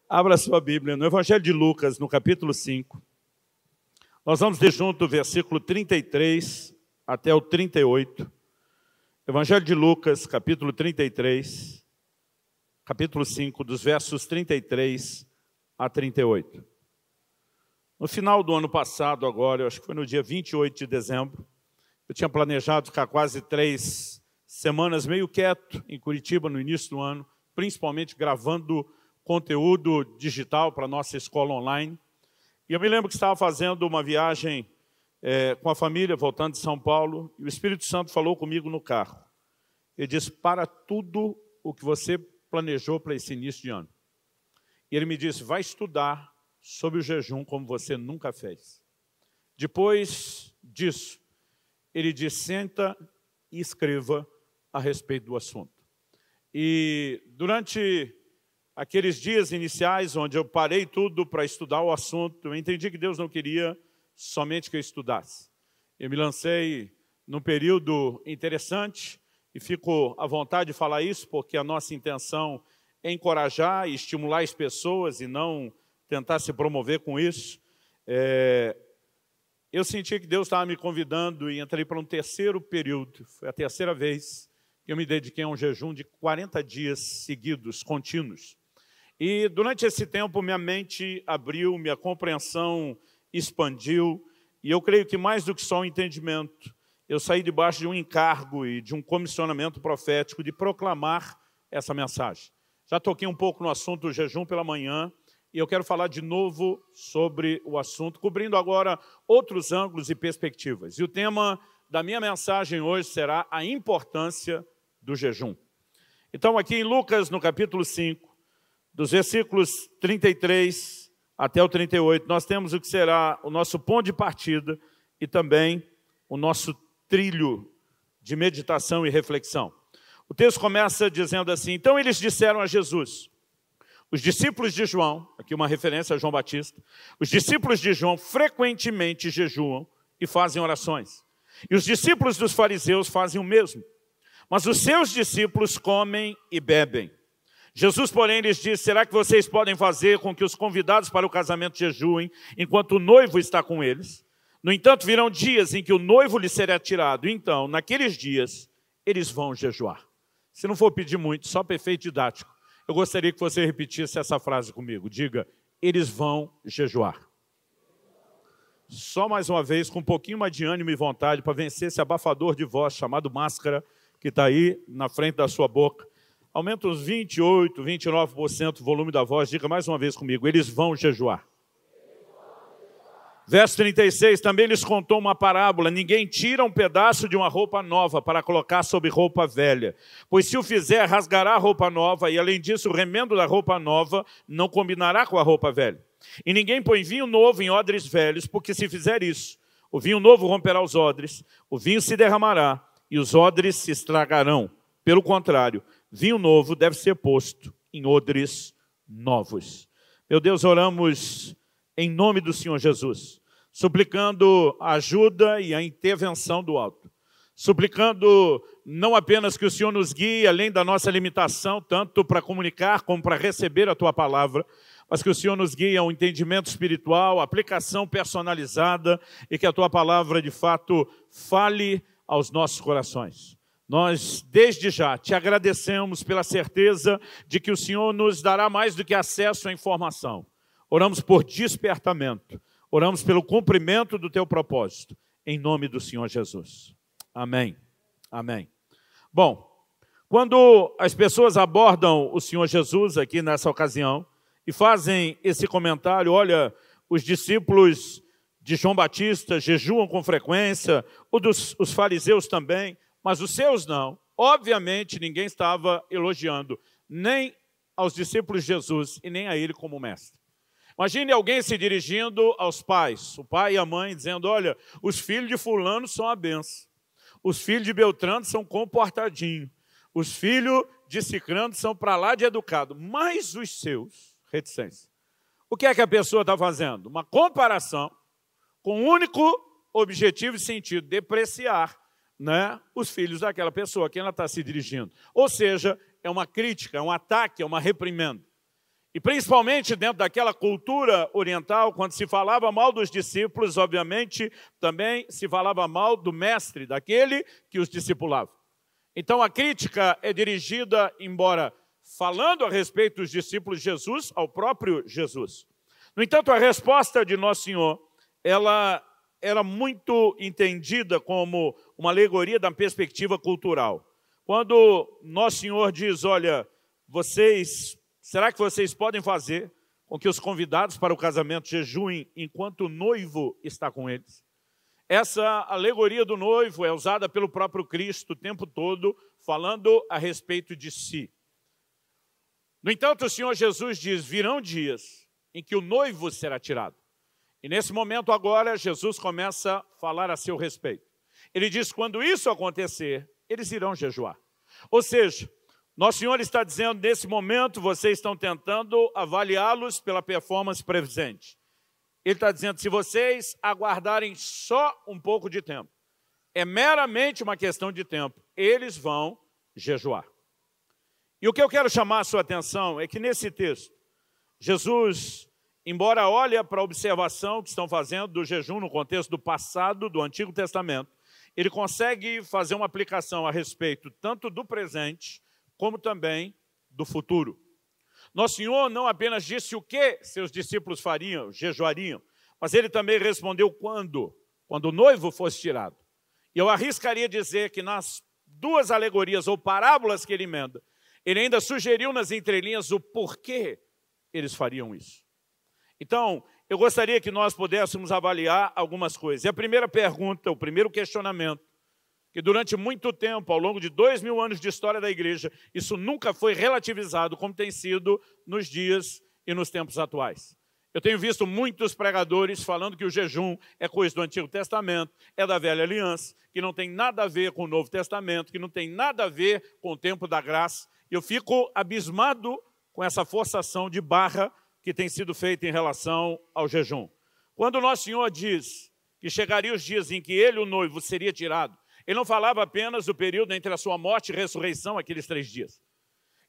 Abra sua Bíblia no Evangelho de Lucas, no capítulo 5. Nós vamos ler junto o versículo 33 até o 38. Evangelho de Lucas, capítulo 33, capítulo 5, dos versos 33 a 38. No final do ano passado, agora, eu acho que foi no dia 28 de dezembro, eu tinha planejado ficar quase 3 semanas meio quieto em Curitiba no início do ano, principalmente gravando conteúdo digital para a nossa escola online. E eu me lembro que estava fazendo uma viagem com a família, voltando de São Paulo, e o Espírito Santo falou comigo no carro. Ele disse, para tudo o que você planejou para esse início de ano. E ele me disse, vai estudar sobre o jejum como você nunca fez. Depois disso, ele disse, senta e escreva a respeito do assunto. E durante aqueles dias iniciais, onde eu parei tudo para estudar o assunto, eu entendi que Deus não queria somente que eu estudasse. Eu me lancei num período interessante, e fico à vontade de falar isso, porque a nossa intenção é encorajar e estimular as pessoas e não tentar se promover com isso. Eu senti que Deus estava me convidando e entrei para um terceiro período. Foi a terceira vez que eu me dediquei a um jejum de 40 dias seguidos, contínuos. E durante esse tempo minha mente abriu, minha compreensão expandiu, e eu creio que mais do que só um entendimento, eu saí debaixo de um encargo e de um comissionamento profético de proclamar essa mensagem. Já toquei um pouco no assunto do jejum pela manhã, e eu quero falar de novo sobre o assunto, cobrindo agora outros ângulos e perspectivas. E o tema da minha mensagem hoje será a importância do jejum. Então aqui em Lucas, no capítulo 5, dos versículos 33 até o 38, nós temos o que será o nosso ponto de partida e também o nosso trilho de meditação e reflexão. O texto começa dizendo assim, então eles disseram a Jesus, os discípulos de João, aqui uma referência a João Batista, os discípulos de João frequentemente jejuam e fazem orações. E os discípulos dos fariseus fazem o mesmo. Mas os seus discípulos comem e bebem. Jesus, porém, lhes disse, será que vocês podem fazer com que os convidados para o casamento jejuem, enquanto o noivo está com eles? No entanto, virão dias em que o noivo lhe será tirado. Então, naqueles dias, eles vão jejuar. Se não for pedir muito, só para efeito didático, eu gostaria que você repetisse essa frase comigo. Diga, eles vão jejuar. Só mais uma vez, com um pouquinho mais de ânimo e vontade, para vencer esse abafador de voz chamado máscara, que está aí na frente da sua boca. Aumenta uns 28%, 29% o volume da voz. Diga mais uma vez comigo, eles vão jejuar. Verso 36, também lhes contou uma parábola. Ninguém tira um pedaço de uma roupa nova para colocar sobre roupa velha. Pois se o fizer, rasgará a roupa nova, e além disso, o remendo da roupa nova não combinará com a roupa velha. E ninguém põe vinho novo em odres velhos, porque se fizer isso, o vinho novo romperá os odres, o vinho se derramará, e os odres se estragarão. Pelo contrário, vinho novo deve ser posto em odres novos. Meu Deus, oramos em nome do Senhor Jesus, suplicando a ajuda e a intervenção do alto. Suplicando não apenas que o Senhor nos guie além da nossa limitação, tanto para comunicar como para receber a Tua palavra, mas que o Senhor nos guie a um entendimento espiritual, aplicação personalizada e que a Tua palavra, de fato, fale aos nossos corações. Nós, desde já, te agradecemos pela certeza de que o Senhor nos dará mais do que acesso à informação. Oramos por despertamento, oramos pelo cumprimento do teu propósito, em nome do Senhor Jesus. Amém. Amém. Bom, quando as pessoas abordam o Senhor Jesus aqui nessa ocasião e fazem esse comentário, olha, os discípulos de João Batista jejuam com frequência, os fariseus também, mas os seus não. Obviamente, ninguém estava elogiando nem aos discípulos de Jesus e nem a ele como mestre. Imagine alguém se dirigindo aos pais, o pai e a mãe, dizendo, olha, os filhos de fulano são a benção, os filhos de Beltrano são comportadinhos, os filhos de Cicrano são para lá de educado, mas os seus, reticência. O que é que a pessoa está fazendo? Uma comparação com o único objetivo e sentido, depreciar, né, os filhos daquela pessoa a quem ela está se dirigindo. Ou seja, é uma crítica, é um ataque, é uma reprimenda. E principalmente dentro daquela cultura oriental, quando se falava mal dos discípulos, obviamente, também se falava mal do mestre, daquele que os discipulava. Então a crítica é dirigida, embora falando a respeito dos discípulos de Jesus, ao próprio Jesus. No entanto, a resposta de Nosso Senhor, ela era muito entendida como uma alegoria da perspectiva cultural. Quando Nosso Senhor diz, olha, será que vocês podem fazer com que os convidados para o casamento jejuem enquanto o noivo está com eles? Essa alegoria do noivo é usada pelo próprio Cristo o tempo todo, falando a respeito de si. No entanto, o Senhor Jesus diz, virão dias em que o noivo será tirado. E nesse momento agora, Jesus começa a falar a seu respeito. Ele diz, quando isso acontecer, eles irão jejuar. Ou seja, Nosso Senhor está dizendo, nesse momento, vocês estão tentando avaliá-los pela performance presente. Ele está dizendo, se vocês aguardarem só um pouco de tempo, é meramente uma questão de tempo, eles vão jejuar. E o que eu quero chamar a sua atenção é que nesse texto, Jesus, embora olhe para a observação que estão fazendo do jejum no contexto do passado, do Antigo Testamento, ele consegue fazer uma aplicação a respeito tanto do presente, como também do futuro. Nosso Senhor não apenas disse o que seus discípulos fariam, jejuariam, mas ele também respondeu quando o noivo fosse tirado. E eu arriscaria dizer que nas duas alegorias ou parábolas que ele emenda, ele ainda sugeriu nas entrelinhas o porquê eles fariam isso. Então, eu gostaria que nós pudéssemos avaliar algumas coisas. E a primeira pergunta, o primeiro questionamento, que durante muito tempo, ao longo de 2000 anos de história da igreja, isso nunca foi relativizado como tem sido nos dias e nos tempos atuais. Eu tenho visto muitos pregadores falando que o jejum é coisa do Antigo Testamento, é da Velha Aliança, que não tem nada a ver com o Novo Testamento, que não tem nada a ver com o tempo da graça. E eu fico abismado com essa forçação de barra que tem sido feita em relação ao jejum. Quando o Nosso Senhor diz que chegaria os dias em que ele, o noivo, seria tirado, ele não falava apenas do período entre a sua morte e ressurreição, aqueles 3 dias.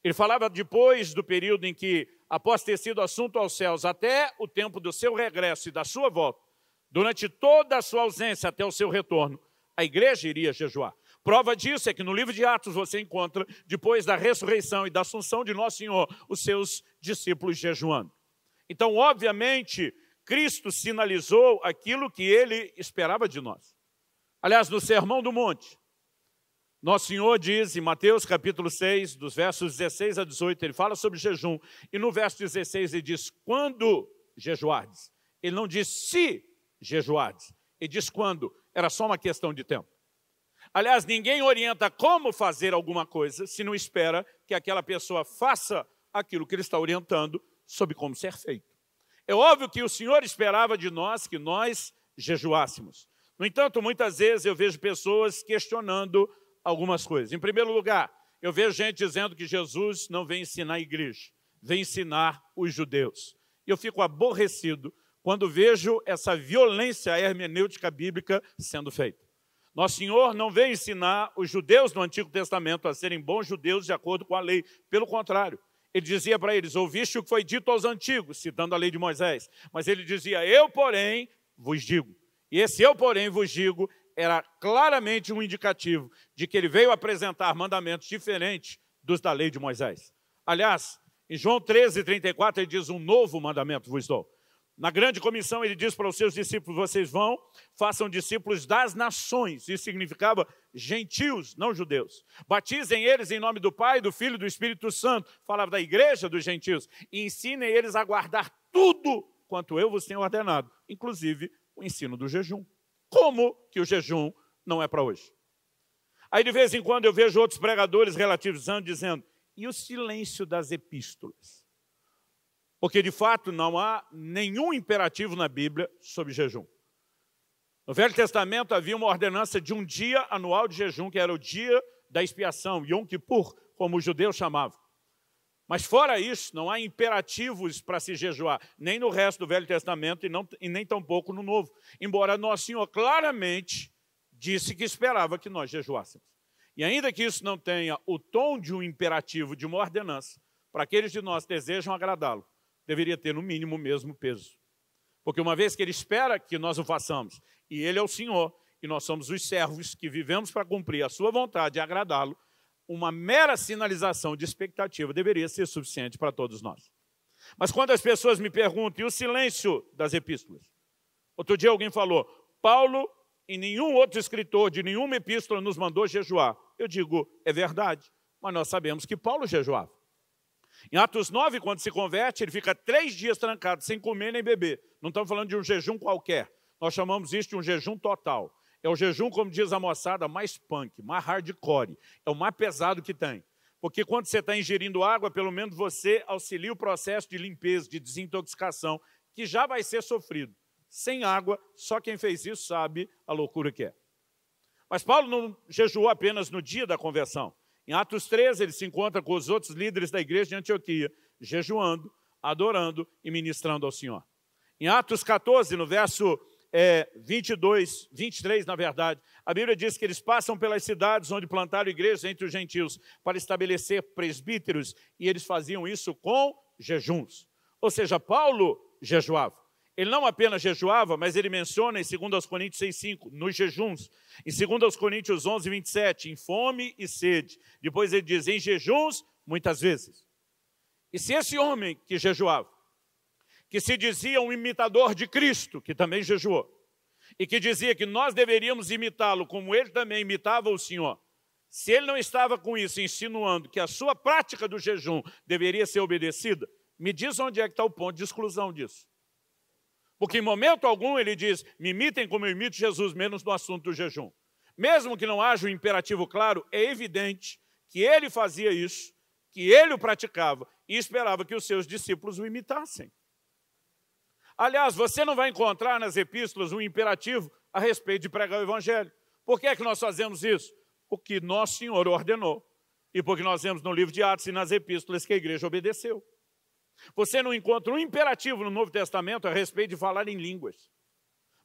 Ele falava depois do período em que, após ter sido assunto aos céus, até o tempo do seu regresso e da sua volta, durante toda a sua ausência até o seu retorno, a igreja iria jejuar. Prova disso é que no livro de Atos você encontra, depois da ressurreição e da assunção de Nosso Senhor, os seus discípulos jejuando. Então, obviamente, Cristo sinalizou aquilo que ele esperava de nós. Aliás, no Sermão do Monte, Nosso Senhor diz em Mateus capítulo 6, dos versos 16 a 18, ele fala sobre jejum, e no verso 16 ele diz, quando jejuardes? Ele não diz se jejuardes, ele diz quando, era só uma questão de tempo. Aliás, ninguém orienta como fazer alguma coisa se não espera que aquela pessoa faça aquilo que ele está orientando sobre como ser feito. É óbvio que o Senhor esperava de nós que nós jejuássemos. No entanto, muitas vezes eu vejo pessoas questionando algumas coisas. Em primeiro lugar, eu vejo gente dizendo que Jesus não vem ensinar a igreja, vem ensinar os judeus. E eu fico aborrecido quando vejo essa violência hermenêutica bíblica sendo feita. Nosso Senhor não vem ensinar os judeus do Antigo Testamento a serem bons judeus de acordo com a lei. Pelo contrário, ele dizia para eles, ouviste o que foi dito aos antigos, citando a lei de Moisés. Mas ele dizia, eu, porém, vos digo. E esse eu, porém, vos digo, era claramente um indicativo de que ele veio apresentar mandamentos diferentes dos da lei de Moisés. Aliás, em João 13:34, ele diz, um novo mandamento vos dou. Na grande comissão, ele diz para os seus discípulos, vocês vão, façam discípulos das nações. Isso significava gentios, não judeus. Batizem eles em nome do Pai, do Filho e do Espírito Santo. Falava da igreja dos gentios. E ensinem eles a guardar tudo quanto eu vos tenho ordenado, inclusive o ensino do jejum. Como que o jejum não é para hoje? Aí de vez em quando eu vejo outros pregadores relativizando, dizendo, e o silêncio das epístolas? Porque de fato não há nenhum imperativo na Bíblia sobre jejum. No Velho Testamento havia uma ordenança de um dia anual de jejum, que era o dia da expiação, Yom Kippur, como os judeus chamavam. Mas fora isso, não há imperativos para se jejuar, nem no resto do Velho Testamento e nem tampouco no Novo. Embora Nosso Senhor claramente disse que esperava que nós jejuássemos. E ainda que isso não tenha o tom de um imperativo, de uma ordenança, para aqueles de nós que desejam agradá-lo, deveria ter no mínimo o mesmo peso. Porque uma vez que ele espera que nós o façamos, e ele é o Senhor, e nós somos os servos que vivemos para cumprir a sua vontade e agradá-lo, uma mera sinalização de expectativa deveria ser suficiente para todos nós. Mas quando as pessoas me perguntam, e o silêncio das epístolas? Outro dia alguém falou, Paulo e nenhum outro escritor de nenhuma epístola nos mandou jejuar. Eu digo, é verdade, mas nós sabemos que Paulo jejuava. Em Atos 9, quando se converte, ele fica 3 dias trancado, sem comer nem beber. Não estamos falando de um jejum qualquer. Nós chamamos isso de um jejum total. É o jejum, como diz a moçada, mais punk, mais hardcore. É o mais pesado que tem. Porque quando você está ingerindo água, pelo menos você auxilia o processo de limpeza, de desintoxicação, que já vai ser sofrido. Sem água, só quem fez isso sabe a loucura que é. Mas Paulo não jejuou apenas no dia da conversão. Em Atos 13, ele se encontra com os outros líderes da igreja de Antioquia, jejuando, adorando e ministrando ao Senhor. Em Atos 14, no verso 23, na verdade, a Bíblia diz que eles passam pelas cidades onde plantaram igrejas entre os gentios para estabelecer presbíteros, e eles faziam isso com jejuns. Ou seja, Paulo jejuava. Ele não apenas jejuava, mas ele menciona em 2 Coríntios 6,5, nos jejuns. Em 2 Coríntios 11, 27, em fome e sede. Depois ele diz, em jejuns, muitas vezes. E se esse homem que jejuava, que se dizia um imitador de Cristo, que também jejuou, e que dizia que nós deveríamos imitá-lo como ele também imitava o Senhor, se ele não estava com isso insinuando que a sua prática do jejum deveria ser obedecida, me diz onde é que está o ponto de exclusão disso. Porque em momento algum ele diz, me imitem como eu imito Jesus, menos no assunto do jejum. Mesmo que não haja um imperativo claro, é evidente que ele fazia isso, que ele o praticava e esperava que os seus discípulos o imitassem. Aliás, você não vai encontrar nas epístolas um imperativo a respeito de pregar o evangelho. Por que é que nós fazemos isso? Porque nosso Senhor ordenou. E porque nós vemos no livro de Atos e nas epístolas que a igreja obedeceu. Você não encontra um imperativo no Novo Testamento a respeito de falar em línguas.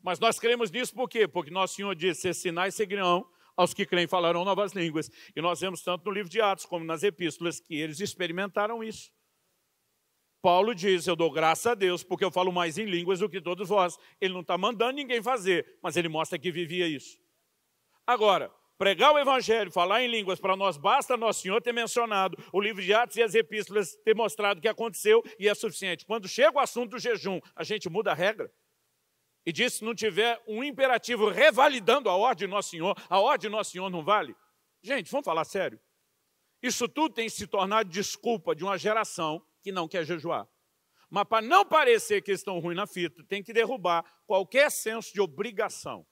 Mas nós cremos nisso por quê? Porque nosso Senhor disse, esses sinais seguirão aos que creem falarão novas línguas. E nós vemos tanto no livro de Atos como nas epístolas que eles experimentaram isso. Paulo diz, eu dou graças a Deus porque eu falo mais em línguas do que todos vós. Ele não está mandando ninguém fazer, mas ele mostra que vivia isso. Agora, pregar o evangelho, falar em línguas, para nós basta nosso Senhor ter mencionado o livro de Atos e as epístolas ter mostrado o que aconteceu e é suficiente. Quando chega o assunto do jejum, a gente muda a regra. E diz, se não tiver um imperativo revalidando a ordem do nosso Senhor, a ordem do nosso Senhor não vale. Gente, vamos falar sério. Isso tudo tem se tornado desculpa de uma geração que não quer jejuar. Mas para não parecer que estão ruins na fita, tem que derrubar qualquer senso de obrigação.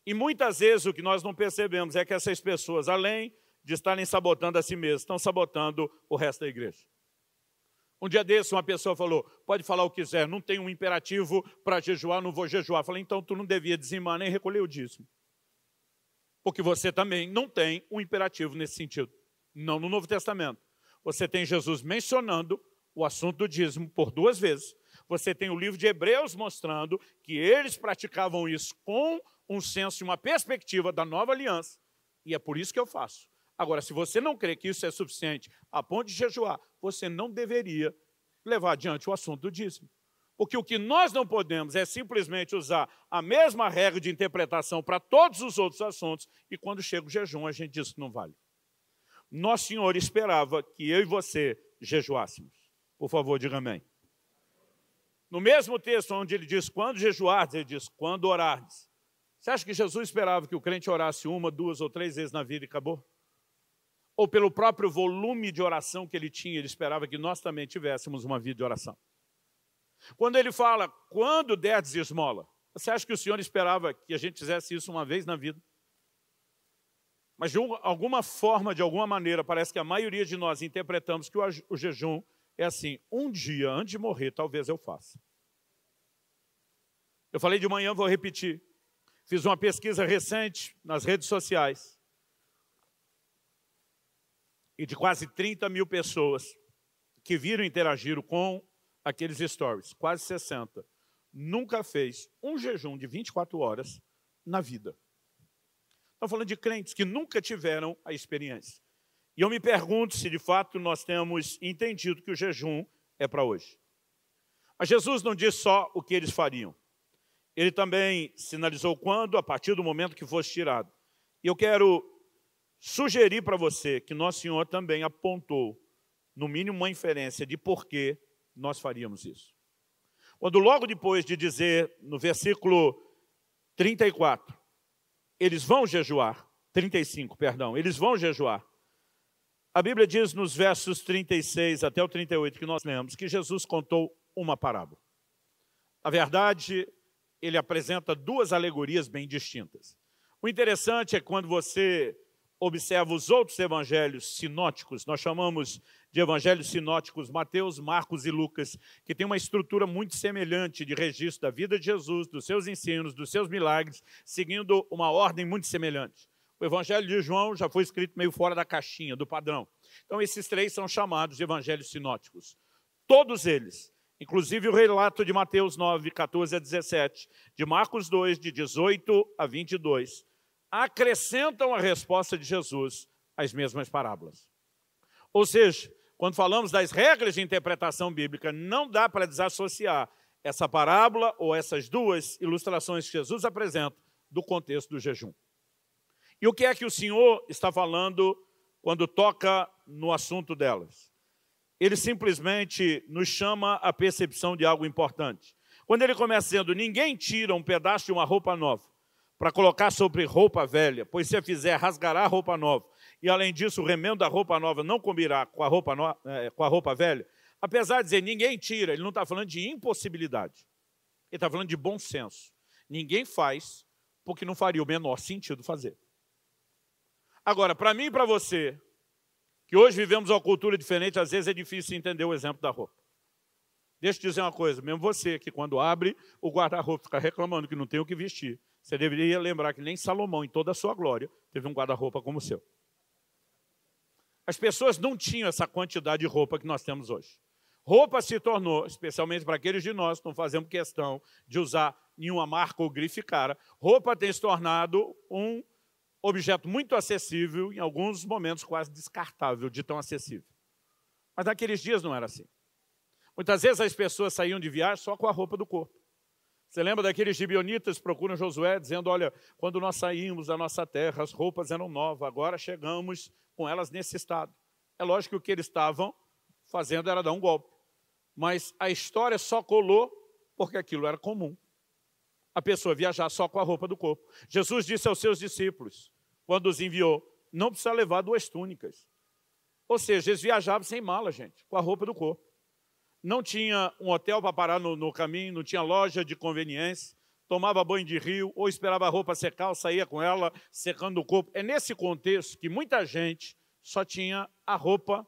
E muitas vezes o que nós não percebemos é que essas pessoas, além de estarem sabotando a si mesmas, estão sabotando o resto da igreja. Um dia desse, uma pessoa falou, pode falar o que quiser, não tem um imperativo para jejuar, não vou jejuar. Eu falei, então tu não devia dizimar nem recolher o dízimo. Porque você também não tem um imperativo nesse sentido. Não no Novo Testamento. Você tem Jesus mencionando o assunto do dízimo por 2 vezes. Você tem o livro de Hebreus mostrando que eles praticavam isso com um senso e uma perspectiva da nova aliança. E é por isso que eu faço. Agora, se você não crê que isso é suficiente a ponto de jejuar, você não deveria levar adiante o assunto do dízimo. Porque o que nós não podemos é simplesmente usar a mesma regra de interpretação para todos os outros assuntos e quando chega o jejum a gente diz que não vale. Nosso Senhor esperava que eu e você jejuássemos. Por favor, diga amém. No mesmo texto onde ele diz quando jejuardes, ele diz quando orardes. Você acha que Jesus esperava que o crente orasse 1, 2 ou 3 vezes na vida e acabou? Ou pelo próprio volume de oração que ele tinha, ele esperava que nós também tivéssemos uma vida de oração? Quando ele fala, quando derdes esmola, você acha que o Senhor esperava que a gente fizesse isso uma vez na vida? Mas de alguma forma, de alguma maneira, parece que a maioria de nós interpretamos que o jejum é assim, um dia antes de morrer, talvez eu faça. Eu falei de manhã, vou repetir. Fiz uma pesquisa recente nas redes sociais. E de quase 30 mil pessoas que viram e interagiram com aqueles stories, quase 60, nunca fez um jejum de 24 horas na vida. Estamos falando de crentes que nunca tiveram a experiência. E eu me pergunto se de fato nós temos entendido que o jejum é para hoje. Mas Jesus não diz só o que eles fariam. Ele também sinalizou quando, a partir do momento que fosse tirado. E eu quero sugerir para você que Nosso Senhor também apontou, no mínimo, uma inferência de por que nós faríamos isso. Quando logo depois de dizer, no versículo 34, eles vão jejuar, 35, perdão, eles vão jejuar. A Bíblia diz nos versos 36 até o 38 que nós lemos, que Jesus contou uma parábola. Na verdade, ele apresenta duas alegorias bem distintas. O interessante é que quando você observa os outros evangelhos sinóticos, nós chamamos de evangelhos sinóticos Mateus, Marcos e Lucas, que tem uma estrutura muito semelhante de registro da vida de Jesus, dos seus ensinos, dos seus milagres, seguindo uma ordem muito semelhante. O evangelho de João já foi escrito meio fora da caixinha, do padrão. Então esses três são chamados de evangelhos sinóticos. Todos eles, inclusive o relato de Mateus 9, 14 a 17, de Marcos 2, de 18 a 22, acrescentam a resposta de Jesus às mesmas parábolas. Ou seja, quando falamos das regras de interpretação bíblica, não dá para desassociar essa parábola ou essas duas ilustrações que Jesus apresenta do contexto do jejum. E o que é que o Senhor está falando quando toca no assunto delas? Ele simplesmente nos chama a percepção de algo importante. Quando ele começa dizendo, ninguém tira um pedaço de uma roupa nova para colocar sobre roupa velha, pois se a fizer, rasgará a roupa nova. E além disso, o remendo da roupa nova não combinará com a roupa velha. Apesar de dizer, ninguém tira, ele não está falando de impossibilidade. Ele está falando de bom senso. Ninguém faz porque não faria o menor sentido fazer. Agora, para mim e para você, que hoje vivemos uma cultura diferente, às vezes é difícil entender o exemplo da roupa. Deixa eu te dizer uma coisa, mesmo você que quando abre o guarda-roupa fica reclamando que não tem o que vestir, você deveria lembrar que nem Salomão, em toda a sua glória, teve um guarda-roupa como o seu. As pessoas não tinham essa quantidade de roupa que nós temos hoje. Roupa se tornou, especialmente para aqueles de nós que não fazemos questão de usar nenhuma marca ou grife cara, roupa tem se tornado um objeto muito acessível, em alguns momentos quase descartável de tão acessível. Mas naqueles dias não era assim. Muitas vezes as pessoas saíam de viagem só com a roupa do corpo. Você lembra daqueles gibeonitas que procuram Josué, dizendo, olha, quando nós saímos da nossa terra, as roupas eram novas, agora chegamos com elas nesse estado. É lógico que o que eles estavam fazendo era dar um golpe. Mas a história só colou porque aquilo era comum. A pessoa viajar só com a roupa do corpo. Jesus disse aos seus discípulos, quando os enviou, não precisa levar 2 túnicas. Ou seja, eles viajavam sem mala, gente, com a roupa do corpo. Não tinha um hotel para parar no caminho, não tinha loja de conveniência, tomava banho de rio, ou esperava a roupa secar, ou saía com ela secando o corpo. É nesse contexto que muita gente só tinha a roupa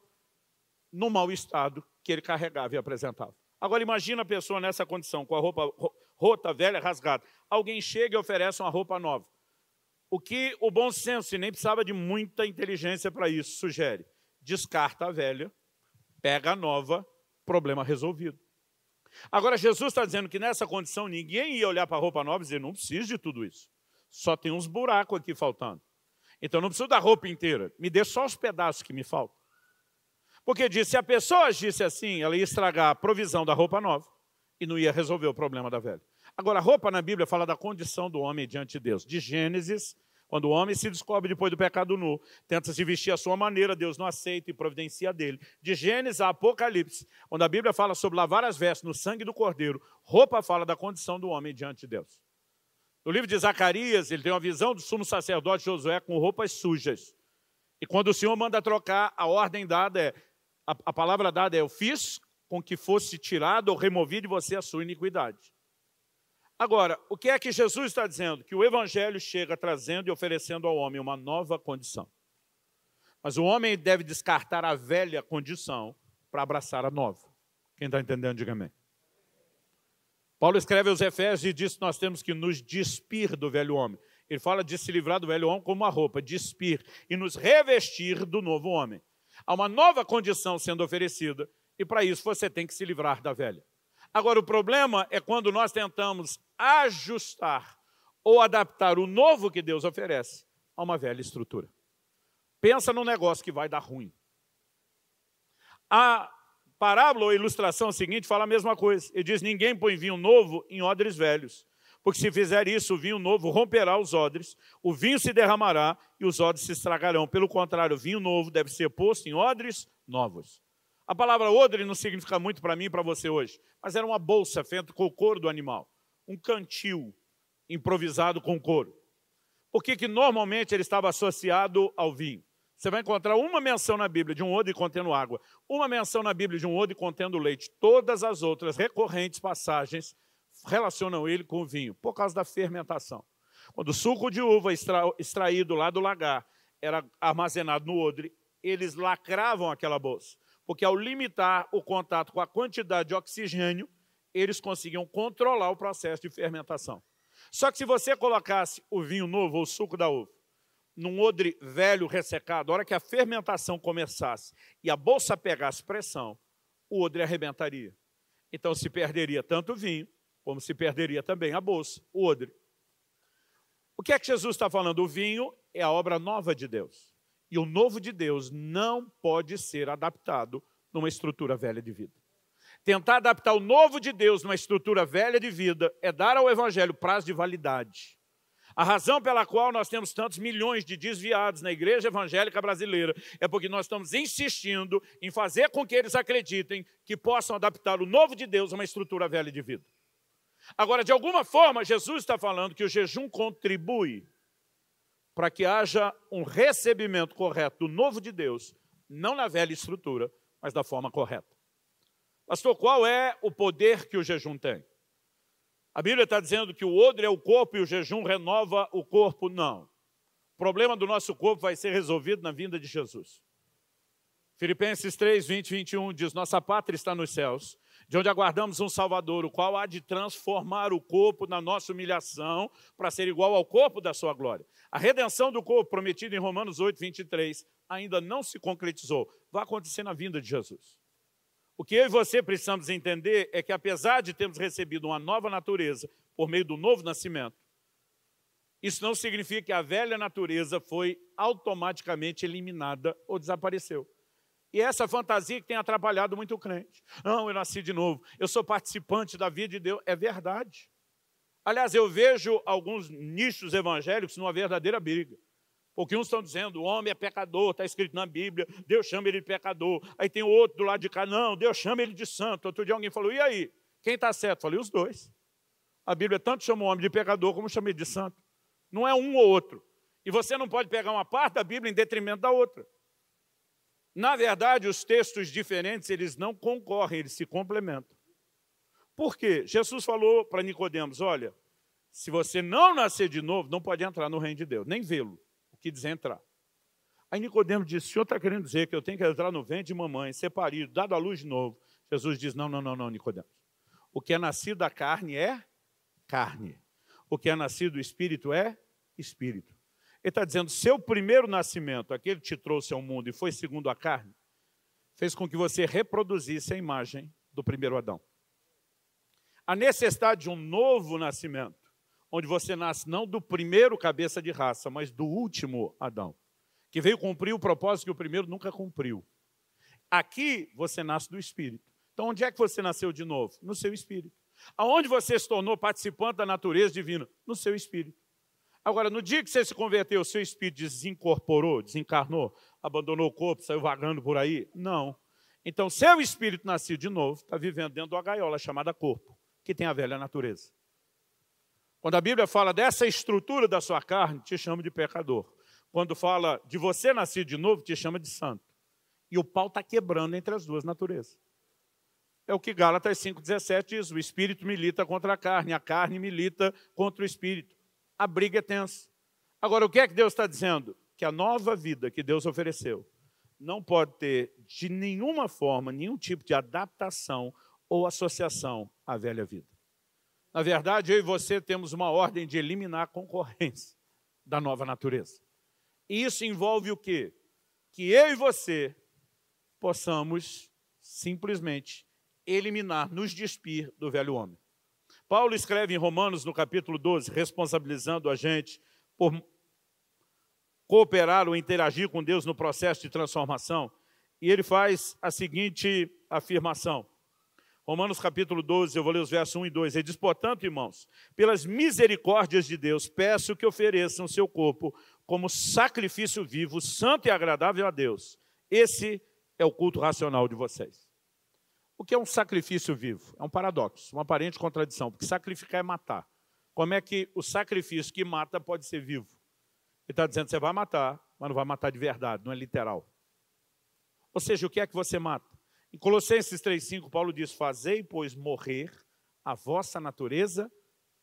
no mau estado que ele carregava e apresentava. Agora imagina a pessoa nessa condição, com a roupa rota, velha, rasgada. Alguém chega e oferece uma roupa nova. O que o bom senso, e nem precisava de muita inteligência para isso, sugere. Descarta a velha, pega a nova, problema resolvido. Agora, Jesus está dizendo que nessa condição ninguém ia olhar para a roupa nova e dizer, não preciso de tudo isso. Só tem uns buracos aqui faltando. Então não preciso da roupa inteira, me dê só os pedaços que me faltam. Porque diz, se a pessoa agisse assim, ela ia estragar a provisão da roupa nova e não ia resolver o problema da velha. Agora, a roupa na Bíblia fala da condição do homem diante de Deus. De Gênesis, quando o homem se descobre depois do pecado nu, tenta se vestir à sua maneira, Deus não aceita e providencia dele. De Gênesis a Apocalipse, quando a Bíblia fala sobre lavar as vestes no sangue do Cordeiro, roupa fala da condição do homem diante de Deus. No livro de Zacarias, ele tem uma visão do sumo sacerdote Josué com roupas sujas. E quando o Senhor manda trocar, a ordem dada é, a palavra dada é, eu fiz com que fosse tirado ou removido de você a sua iniquidade. Agora, o que é que Jesus está dizendo? Que o Evangelho chega trazendo e oferecendo ao homem uma nova condição. Mas o homem deve descartar a velha condição para abraçar a nova. Quem está entendendo, diga amém. Paulo escreve aos Efésios e diz que nós temos que nos despir do velho homem. Ele fala de se livrar do velho homem como uma roupa, despir, e nos revestir do novo homem. Há uma nova condição sendo oferecida, e para isso você tem que se livrar da velha. Agora, o problema é quando nós tentamos ajustar ou adaptar o novo que Deus oferece a uma velha estrutura. Pensa num negócio que vai dar ruim. Há parábola ou ilustração seguinte fala a mesma coisa. Ele diz, ninguém põe vinho novo em odres velhos, porque se fizer isso, o vinho novo romperá os odres, o vinho se derramará e os odres se estragarão. Pelo contrário, o vinho novo deve ser posto em odres novos. A palavra odre não significa muito para mim e para você hoje, mas era uma bolsa feita com o couro do animal, um cantil improvisado com couro. Por que normalmente ele estava associado ao vinho? Você vai encontrar uma menção na Bíblia de um odre contendo água, uma menção na Bíblia de um odre contendo leite. Todas as outras recorrentes passagens relacionam ele com o vinho, por causa da fermentação. Quando o suco de uva extraído lá do lagar era armazenado no odre, eles lacravam aquela bolsa, porque ao limitar o contato com a quantidade de oxigênio, eles conseguiam controlar o processo de fermentação. Só que se você colocasse o vinho novo ou o suco da uva num odre velho ressecado, a hora que a fermentação começasse e a bolsa pegasse pressão, o odre arrebentaria. Então se perderia tanto o vinho, como se perderia também a bolsa, o odre. O que é que Jesus está falando? O vinho é a obra nova de Deus. E o novo de Deus não pode ser adaptado numa estrutura velha de vida. Tentar adaptar o novo de Deus numa estrutura velha de vida é dar ao Evangelho prazo de validade. A razão pela qual nós temos tantos milhões de desviados na igreja evangélica brasileira é porque nós estamos insistindo em fazer com que eles acreditem que possam adaptar o novo de Deus a uma estrutura velha de vida. Agora, de alguma forma, Jesus está falando que o jejum contribui para que haja um recebimento correto do novo de Deus, não na velha estrutura, mas da forma correta. Pastor, qual é o poder que o jejum tem? A Bíblia está dizendo que o odre é o corpo e o jejum renova o corpo. Não. O problema do nosso corpo vai ser resolvido na vinda de Jesus. Filipenses 3, 20 e 21 diz, nossa pátria está nos céus, de onde aguardamos um Salvador, o qual há de transformar o corpo na nossa humilhação para ser igual ao corpo da sua glória. A redenção do corpo prometida em Romanos 8, 23 ainda não se concretizou. Vai acontecer na vinda de Jesus. O que eu e você precisamos entender é que, apesar de termos recebido uma nova natureza por meio do novo nascimento, isso não significa que a velha natureza foi automaticamente eliminada ou desapareceu. E essa fantasia que tem atrapalhado muito o crente. Não, eu nasci de novo, eu sou participante da vida de Deus. É verdade. Aliás, eu vejo alguns nichos evangélicos numa verdadeira briga. Porque uns estão dizendo, o homem é pecador, está escrito na Bíblia, Deus chama ele de pecador. Aí tem o outro do lado de cá, não, Deus chama ele de santo. Outro dia alguém falou, e aí? Quem está certo? Falei, os dois. A Bíblia tanto chama o homem de pecador como chama ele de santo. Não é um ou outro. E você não pode pegar uma parte da Bíblia em detrimento da outra. Na verdade, os textos diferentes, eles não concorrem, eles se complementam. Por quê? Jesus falou para Nicodemos, olha, se você não nascer de novo, não pode entrar no reino de Deus, nem vê-lo. Que diz entrar. Aí Nicodemos disse, o senhor está querendo dizer que eu tenho que entrar no ventre de mamãe, ser parido, dado à luz de novo. Jesus diz, não, Nicodemos. O que é nascido da carne é carne. O que é nascido do Espírito é Espírito. Ele está dizendo, seu primeiro nascimento, aquele que te trouxe ao mundo e foi segundo a carne, fez com que você reproduzisse a imagem do primeiro Adão. A necessidade de um novo nascimento, onde você nasce não do primeiro cabeça de raça, mas do último Adão, que veio cumprir o propósito que o primeiro nunca cumpriu. Aqui você nasce do Espírito. Então onde é que você nasceu de novo? No seu Espírito. Aonde você se tornou participante da natureza divina? No seu Espírito. Agora, no dia que você se converteu, o seu Espírito desincorporou, desencarnou, abandonou o corpo, saiu vagando por aí? Não. Então, seu Espírito nascido de novo, está vivendo dentro de uma gaiola chamada corpo, que tem a velha natureza. Quando a Bíblia fala dessa estrutura da sua carne, te chama de pecador. Quando fala de você nascer de novo, te chama de santo. E o pau está quebrando entre as duas naturezas. É o que Gálatas 5,17 diz, o Espírito milita contra a carne milita contra o Espírito. A briga é tensa. Agora, o que é que Deus está dizendo? Que a nova vida que Deus ofereceu não pode ter, de nenhuma forma, nenhum tipo de adaptação ou associação à velha vida. Na verdade, eu e você temos uma ordem de eliminar a concorrência da nova natureza. E isso envolve o quê? Que eu e você possamos simplesmente eliminar, nos despir do velho homem. Paulo escreve em Romanos, no capítulo 12, responsabilizando a gente por cooperar ou interagir com Deus no processo de transformação. E ele faz a seguinte afirmação. Romanos capítulo 12, eu vou ler os versos 1 e 2. Ele diz, portanto, irmãos, pelas misericórdias de Deus, peço que ofereçam o seu corpo como sacrifício vivo, santo e agradável a Deus. Esse é o culto racional de vocês. O que é um sacrifício vivo? É um paradoxo, uma aparente contradição, porque sacrificar é matar. Como é que o sacrifício que mata pode ser vivo? Ele está dizendo que você vai matar, mas não vai matar de verdade, não é literal. Ou seja, o que é que você mata? Em Colossenses 3,5, Paulo diz, fazei, pois, morrer a vossa natureza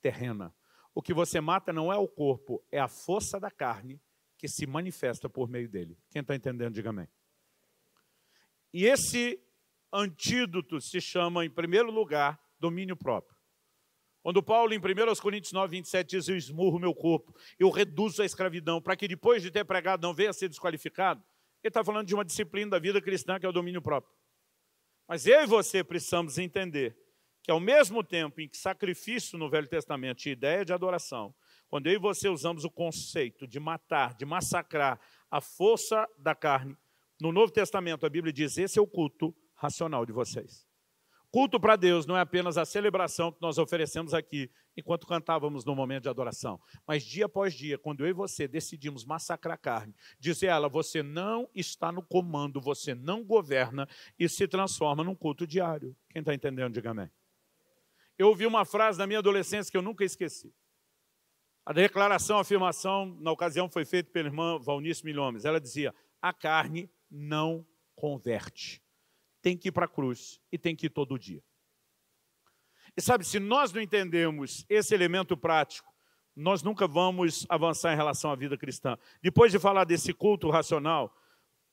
terrena. O que você mata não é o corpo, é a força da carne que se manifesta por meio dele. Quem está entendendo, diga amém. E esse antídoto se chama, em primeiro lugar, domínio próprio. Quando Paulo, em 1 Coríntios 9, 27, diz, eu esmurro meu corpo, eu reduzo a escravidão, para que depois de ter pregado não venha a ser desqualificado, ele está falando de uma disciplina da vida cristã que é o domínio próprio. Mas eu e você precisamos entender que ao mesmo tempo em que sacrifício no Velho Testamento tinha ideia de adoração, quando eu e você usamos o conceito de matar, de massacrar a força da carne, no Novo Testamento a Bíblia diz, esse é o culto racional de vocês. Culto para Deus não é apenas a celebração que nós oferecemos aqui, enquanto cantávamos no momento de adoração. Mas dia após dia, quando eu e você decidimos massacrar a carne, dizer a ela, você não está no comando, você não governa, e se transforma num culto diário. Quem está entendendo, diga amém. Eu ouvi uma frase na minha adolescência que eu nunca esqueci. A declaração, a afirmação, na ocasião foi feita pela irmã Valnice Milhomes. Ela dizia, a carne não converte. Tem que ir para a cruz e tem que ir todo dia. E sabe, se nós não entendemos esse elemento prático, nós nunca vamos avançar em relação à vida cristã. Depois de falar desse culto racional,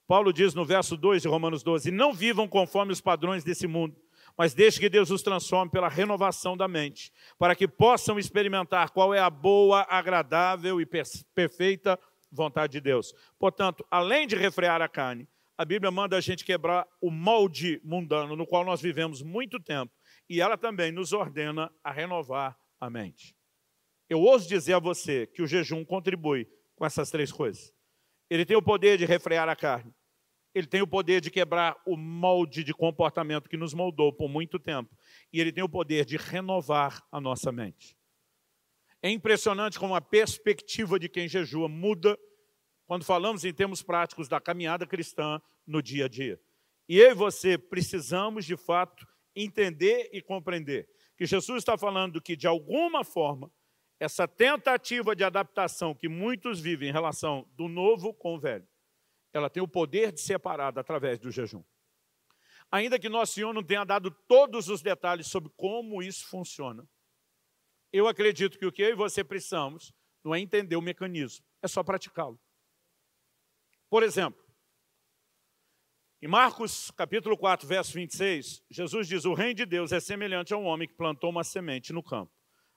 Paulo diz no verso 2 de Romanos 12, não vivam conforme os padrões desse mundo, mas deixe que Deus os transforme pela renovação da mente, para que possam experimentar qual é a boa, agradável e perfeita vontade de Deus. Portanto, além de refrear a carne, a Bíblia manda a gente quebrar o molde mundano no qual nós vivemos muito tempo. E ela também nos ordena a renovar a mente. Eu ouso dizer a você que o jejum contribui com essas três coisas. Ele tem o poder de refrear a carne. Ele tem o poder de quebrar o molde de comportamento que nos moldou por muito tempo. E ele tem o poder de renovar a nossa mente. É impressionante como a perspectiva de quem jejua muda quando falamos em termos práticos da caminhada cristã no dia a dia. E eu e você precisamos, de fato, entender e compreender que Jesus está falando que, de alguma forma, essa tentativa de adaptação que muitos vivem em relação do novo com o velho, ela tem o poder de ser parada através do jejum. Ainda que nosso Senhor não tenha dado todos os detalhes sobre como isso funciona, eu acredito que o que eu e você precisamos não é entender o mecanismo, é só praticá-lo. Por exemplo, em Marcos capítulo 4, verso 26, Jesus diz, o reino de Deus é semelhante a um homem que plantou uma semente no campo.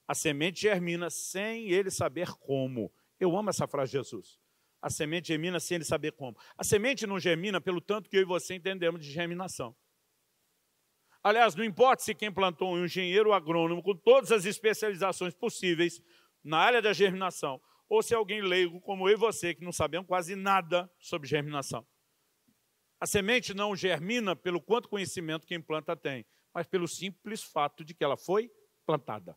A semente germina sem ele saber como. Eu amo essa frase de Jesus. A semente germina sem ele saber como. A semente não germina pelo tanto que eu e você entendemos de germinação. Aliás, não importa se quem plantou um engenheiro agrônomo com todas as especializações possíveis na área da germinação, ou se é alguém leigo como eu e você, que não sabemos quase nada sobre germinação. A semente não germina pelo quanto conhecimento quem planta tem, mas pelo simples fato de que ela foi plantada.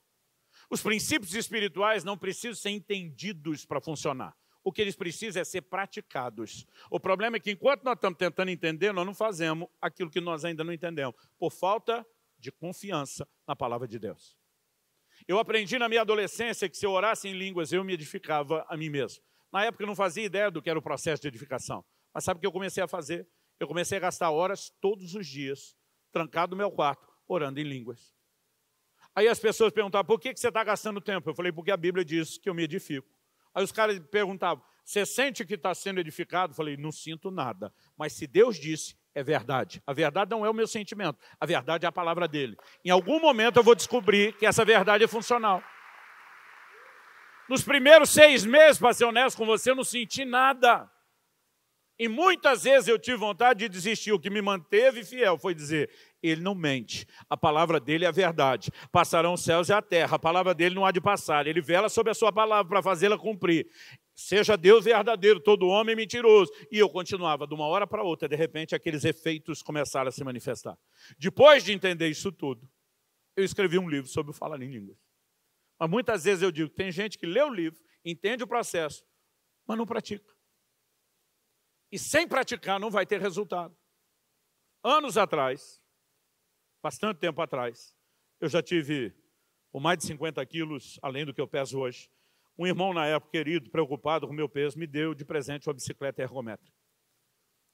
Os princípios espirituais não precisam ser entendidos para funcionar. O que eles precisam é ser praticados. O problema é que enquanto nós estamos tentando entender, nós não fazemos aquilo que nós ainda não entendemos, por falta de confiança na palavra de Deus. Eu aprendi na minha adolescência que se eu orasse em línguas, eu me edificava a mim mesmo. Na época eu não fazia ideia do que era o processo de edificação. Mas sabe o que eu comecei a fazer? Eu comecei a gastar horas todos os dias, trancado no meu quarto, orando em línguas. Aí as pessoas perguntavam, por que você está gastando tempo? Eu falei, porque a Bíblia diz que eu me edifico. Aí os caras perguntavam, você sente que está sendo edificado? Eu falei, não sinto nada. Mas se Deus disse, é verdade. A verdade não é o meu sentimento, a verdade é a palavra dele. Em algum momento eu vou descobrir que essa verdade é funcional. Nos primeiros 6 meses, para ser honesto com você, eu não senti nada. E muitas vezes eu tive vontade de desistir. O que me manteve fiel foi dizer, ele não mente. A palavra dele é a verdade. Passarão os céus e a terra. A palavra dele não há de passar. Ele vela sobre a sua palavra para fazê-la cumprir. Seja Deus verdadeiro, todo homem mentiroso. E eu continuava de uma hora para outra, de repente aqueles efeitos começaram a se manifestar. Depois de entender isso tudo, eu escrevi um livro sobre o falar em línguas. Mas muitas vezes eu digo, tem gente que lê o livro, entende o processo, mas não pratica. E sem praticar não vai ter resultado. Anos atrás, bastante tempo atrás, eu já tive com mais de 50 quilos, além do que eu peso hoje. Um irmão na época, querido, preocupado com o meu peso, me deu de presente uma bicicleta ergométrica.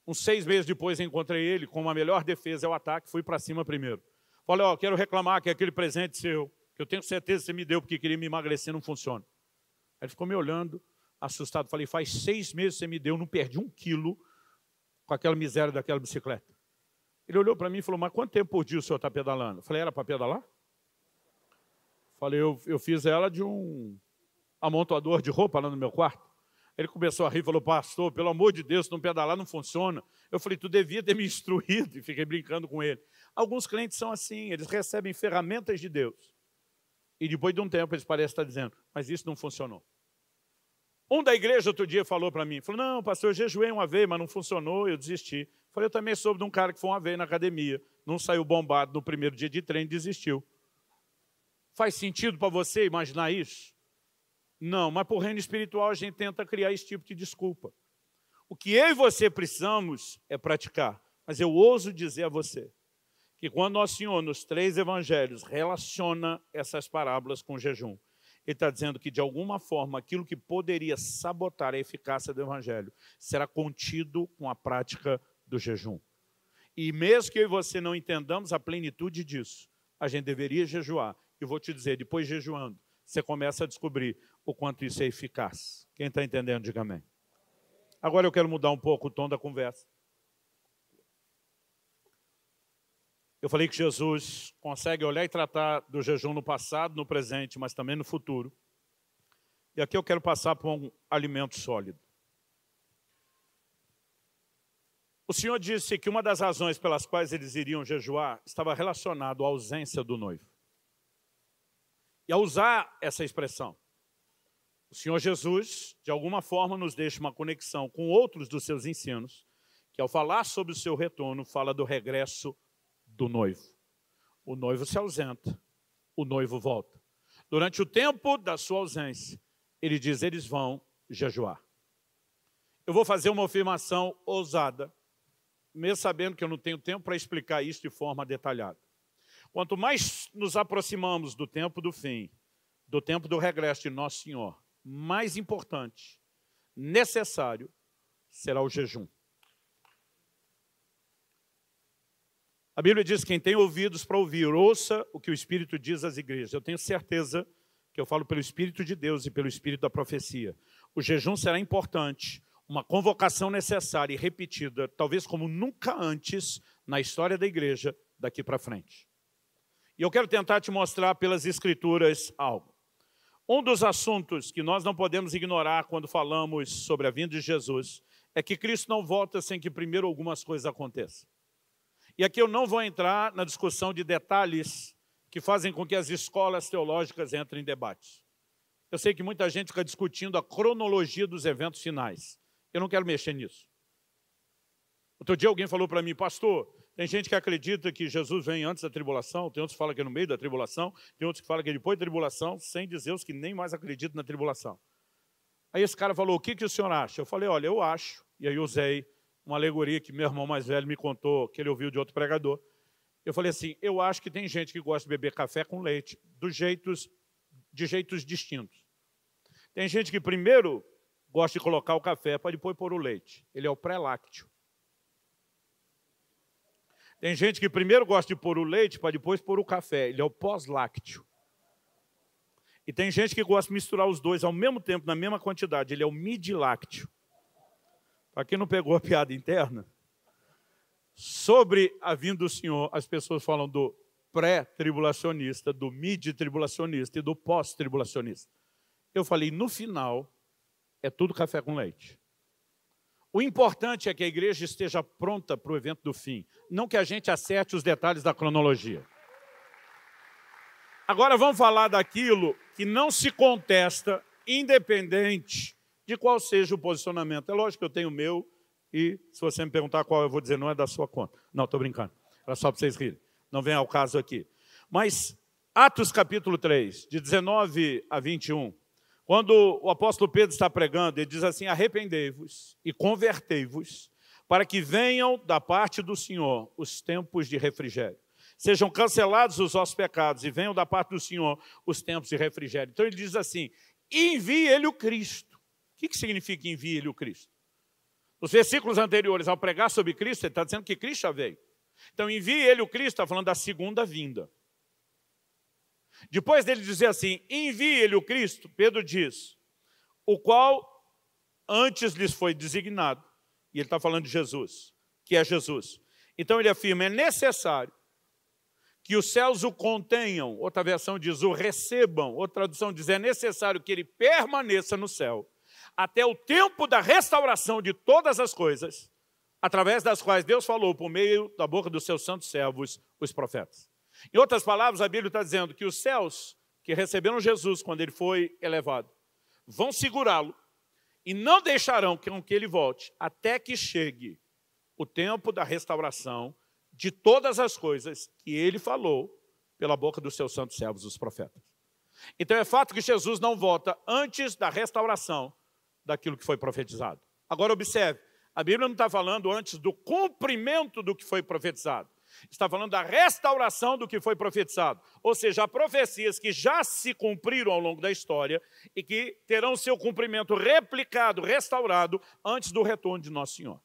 Uns 6 meses depois encontrei ele com uma melhor defesa ao ataque, fui para cima primeiro. Falei, ó, quero reclamar que aquele presente seu, que eu tenho certeza que você me deu porque queria me emagrecer, não funciona. Aí ele ficou me olhando, assustado. Falei, faz 6 meses que você me deu, não perdi 1 quilo com aquela miséria daquela bicicleta. Ele olhou para mim e falou, mas quanto tempo por dia o senhor está pedalando? Eu falei, era para pedalar? Falei, eu fiz ela de um amontoador de roupa lá no meu quarto. Ele começou a rir e falou, pastor, pelo amor de Deus, não pedalar não funciona. Eu falei, tu devia ter me instruído, e fiquei brincando com ele. Alguns clientes são assim, eles recebem ferramentas de Deus. E depois de um tempo eles parecem estar dizendo, mas isso não funcionou. Um da igreja outro dia falou para mim, falou, não, pastor, eu jejuei uma vez, mas não funcionou, eu desisti. Falei, eu também soube de um cara que foi uma vez na academia, não saiu bombado no primeiro dia de treino e desistiu. Faz sentido para você imaginar isso? Não, mas para o reino espiritual a gente tenta criar esse tipo de desculpa. O que eu e você precisamos é praticar. Mas eu ouso dizer a você que quando Nosso Senhor, nos 3 evangelhos, relaciona essas parábolas com jejum, ele está dizendo que, de alguma forma, aquilo que poderia sabotar a eficácia do evangelho será contido com a prática do jejum. E mesmo que eu e você não entendamos a plenitude disso, a gente deveria jejuar. E vou te dizer, depois jejuando, você começa a descobrir o quanto isso é eficaz. Quem está entendendo, diga amém. Agora eu quero mudar um pouco o tom da conversa. Eu falei que Jesus consegue olhar e tratar do jejum no passado, no presente, mas também no futuro. E aqui eu quero passar por um alimento sólido. O Senhor disse que uma das razões pelas quais eles iriam jejuar estava relacionado à ausência do noivo. E ao usar essa expressão, o Senhor Jesus, de alguma forma, nos deixa uma conexão com outros dos seus ensinos, que ao falar sobre o seu retorno, fala do regresso do noivo. O noivo se ausenta, o noivo volta. Durante o tempo da sua ausência, ele diz, eles vão jejuar. Eu vou fazer uma afirmação ousada, mesmo sabendo que eu não tenho tempo para explicar isso de forma detalhada. Quanto mais nos aproximamos do tempo do fim, do tempo do regresso de Nosso Senhor, mais importante, necessário, será o jejum. A Bíblia diz, quem tem ouvidos para ouvir, ouça o que o Espírito diz às igrejas. Eu tenho certeza que eu falo pelo Espírito de Deus e pelo Espírito da profecia. O jejum será importante, uma convocação necessária e repetida, talvez como nunca antes na história da igreja, daqui para frente. E eu quero tentar te mostrar pelas Escrituras algo. Um dos assuntos que nós não podemos ignorar quando falamos sobre a vinda de Jesus é que Cristo não volta sem que primeiro algumas coisas aconteçam. E aqui eu não vou entrar na discussão de detalhes que fazem com que as escolas teológicas entrem em debates. Eu sei que muita gente fica discutindo a cronologia dos eventos finais. Eu não quero mexer nisso. Outro dia alguém falou para mim, pastor, tem gente que acredita que Jesus vem antes da tribulação, tem outros que falam que é no meio da tribulação, tem outros que falam que é depois da tribulação, sem dizer os que nem mais acreditam na tribulação. Aí esse cara falou, o que o senhor acha? Eu falei, olha, eu acho, e aí usei uma alegoria que meu irmão mais velho me contou, que ele ouviu de outro pregador. Eu falei assim, eu acho que tem gente que gosta de beber café com leite de jeitos distintos. Tem gente que primeiro gosta de colocar o café para depois pôr o leite. Ele é o pré-lácteo. Tem gente que primeiro gosta de pôr o leite para depois pôr o café. Ele é o pós-lácteo. E tem gente que gosta de misturar os dois ao mesmo tempo, na mesma quantidade. Ele é o mid-lácteo. Para quem não pegou a piada interna, sobre a vinda do Senhor, as pessoas falam do pré-tribulacionista, do mid-tribulacionista e do pós-tribulacionista. Eu falei, no final, é tudo café com leite. O importante é que a igreja esteja pronta para o evento do fim, não que a gente acerte os detalhes da cronologia. Agora vamos falar daquilo que não se contesta, independente de qual seja o posicionamento. É lógico que eu tenho o meu, e se você me perguntar qual, eu vou dizer, não é da sua conta. Não, estou brincando. Era só para vocês rirem. Não vem ao caso aqui. Mas Atos capítulo 3, de 19 a 21, quando o apóstolo Pedro está pregando, ele diz assim: arrependei-vos e convertei-vos, para que venham da parte do Senhor os tempos de refrigério. Sejam cancelados os vossos pecados e venham da parte do Senhor os tempos de refrigério. Então ele diz assim: envie ele o Cristo. O que significa envie ele o Cristo? Nos versículos anteriores, ao pregar sobre Cristo, ele está dizendo que Cristo já veio. Então envie ele o Cristo, está falando da segunda vinda. Depois dele dizer assim, envie ele o Cristo, Pedro diz, o qual antes lhes foi designado, e ele está falando de Jesus, que é Jesus. Então ele afirma, é necessário que os céus o contenham, outra versão diz, o recebam, outra tradução diz, é necessário que ele permaneça no céu, até o tempo da restauração de todas as coisas, através das quais Deus falou por meio da boca dos seus santos servos, os profetas. Em outras palavras, a Bíblia está dizendo que os céus que receberam Jesus quando ele foi elevado, vão segurá-lo e não deixarão que ele volte até que chegue o tempo da restauração de todas as coisas que ele falou pela boca dos seus santos servos, os profetas. Então é fato que Jesus não volta antes da restauração daquilo que foi profetizado. Agora observe, a Bíblia não está falando antes do cumprimento do que foi profetizado. Está falando da restauração do que foi profetizado. Ou seja, há profecias que já se cumpriram ao longo da história e que terão seu cumprimento replicado, restaurado, antes do retorno de Nosso Senhor.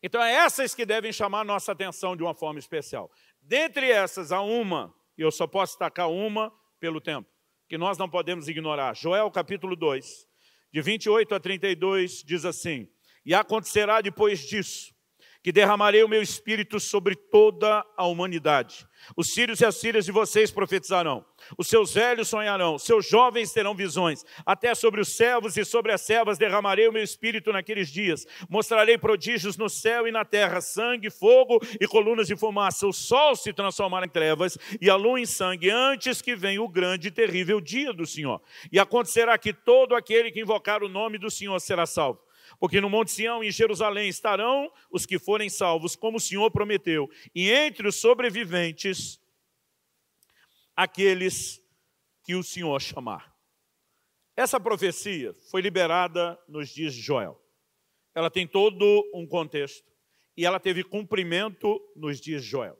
Então é essas que devem chamar a nossa atenção de uma forma especial. Dentre essas, há uma, e eu só posso destacar uma pelo tempo, que nós não podemos ignorar. Joel capítulo 2, de 28 a 32, diz assim, e acontecerá depois disso, que derramarei o meu espírito sobre toda a humanidade. Os sírios e as sírias de vocês profetizarão. Os seus velhos sonharão, seus jovens terão visões. Até sobre os servos e sobre as servas derramarei o meu espírito naqueles dias. Mostrarei prodígios no céu e na terra, sangue, fogo e colunas de fumaça. O sol se transformará em trevas e a lua em sangue, antes que venha o grande e terrível dia do Senhor. E acontecerá que todo aquele que invocar o nome do Senhor será salvo. Porque no Monte Sião e em Jerusalém estarão os que forem salvos, como o Senhor prometeu. E entre os sobreviventes, aqueles que o Senhor chamar. Essa profecia foi liberada nos dias de Joel. Ela tem todo um contexto. E ela teve cumprimento nos dias de Joel.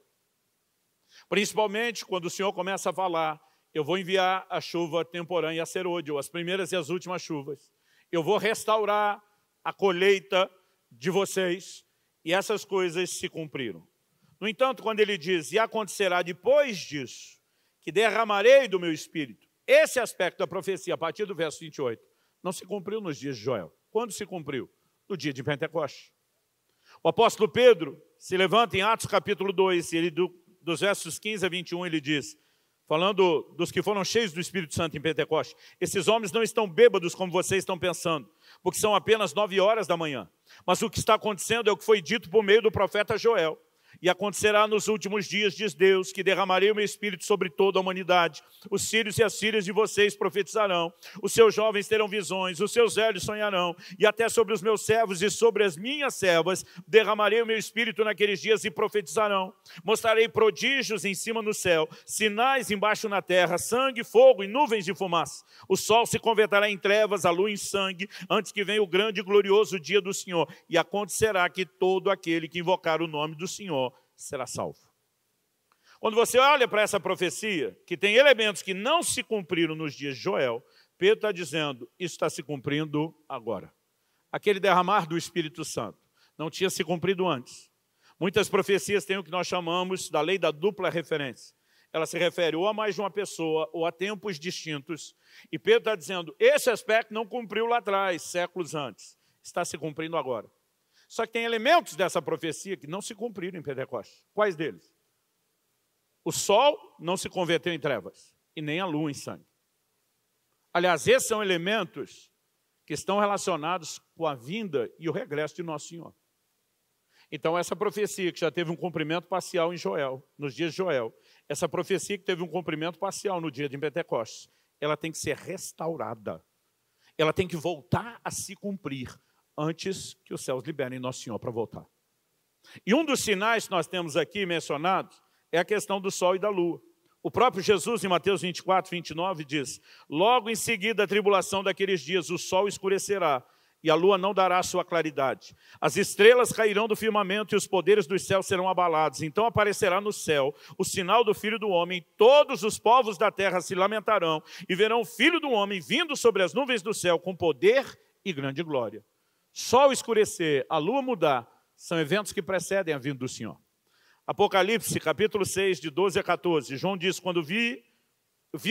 Principalmente quando o Senhor começa a falar, eu vou enviar a chuva temporânea a serôdio, as primeiras e as últimas chuvas. Eu vou restaurar a colheita de vocês, e essas coisas se cumpriram. No entanto, quando ele diz, e acontecerá depois disso, que derramarei do meu espírito, esse aspecto da profecia, a partir do verso 28, não se cumpriu nos dias de Joel. Quando se cumpriu? No dia de Pentecostes. O apóstolo Pedro se levanta em Atos capítulo 2, e dos versos 15 a 21, ele diz, falando dos que foram cheios do Espírito Santo em Pentecostes, esses homens não estão bêbados como vocês estão pensando, porque são apenas 9 horas da manhã. Mas o que está acontecendo é o que foi dito por meio do profeta Joel. E acontecerá nos últimos dias, diz Deus, que derramarei o meu espírito sobre toda a humanidade. Os sírios e as sírias de vocês profetizarão, os seus jovens terão visões, os seus velhos sonharão, e até sobre os meus servos e sobre as minhas servas derramarei o meu espírito naqueles dias e profetizarão. Mostrarei prodígios em cima no céu, sinais embaixo na terra, sangue, fogo e nuvens de fumaça. O sol se converterá em trevas, a lua em sangue, antes que venha o grande e glorioso dia do Senhor. E acontecerá que todo aquele que invocar o nome do Senhor será salvo. Quando você olha para essa profecia, que tem elementos que não se cumpriram nos dias de Joel, Pedro está dizendo, isso está se cumprindo agora. Aquele derramar do Espírito Santo não tinha se cumprido antes. Muitas profecias têm o que nós chamamos da lei da dupla referência. Ela se refere ou a mais de uma pessoa, ou a tempos distintos. E Pedro está dizendo, esse aspecto não cumpriu lá atrás, séculos antes. Está se cumprindo agora. Só que tem elementos dessa profecia que não se cumpriram em Pentecostes. Quais deles? O sol não se converteu em trevas, e nem a lua em sangue. Aliás, esses são elementos que estão relacionados com a vinda e o regresso de Nosso Senhor. Então, essa profecia que já teve um cumprimento parcial em Joel, nos dias de Joel, essa profecia que teve um cumprimento parcial no dia de Pentecostes, ela tem que ser restaurada. ela tem que voltar a se cumprir antes que os céus liberem Nosso Senhor para voltar. E um dos sinais que nós temos aqui mencionados é a questão do sol e da lua. O próprio Jesus, em Mateus 24, 29, diz: logo em seguida a tribulação daqueles dias, o sol escurecerá, e a lua não dará sua claridade. As estrelas cairão do firmamento e os poderes dos céus serão abalados. Então aparecerá no céu o sinal do Filho do Homem. Todos os povos da terra se lamentarão e verão o Filho do Homem vindo sobre as nuvens do céu com poder e grande glória. Sol escurecer, a lua mudar, são eventos que precedem a vinda do Senhor. Apocalipse, capítulo 6, de 12 a 14. João diz: quando vi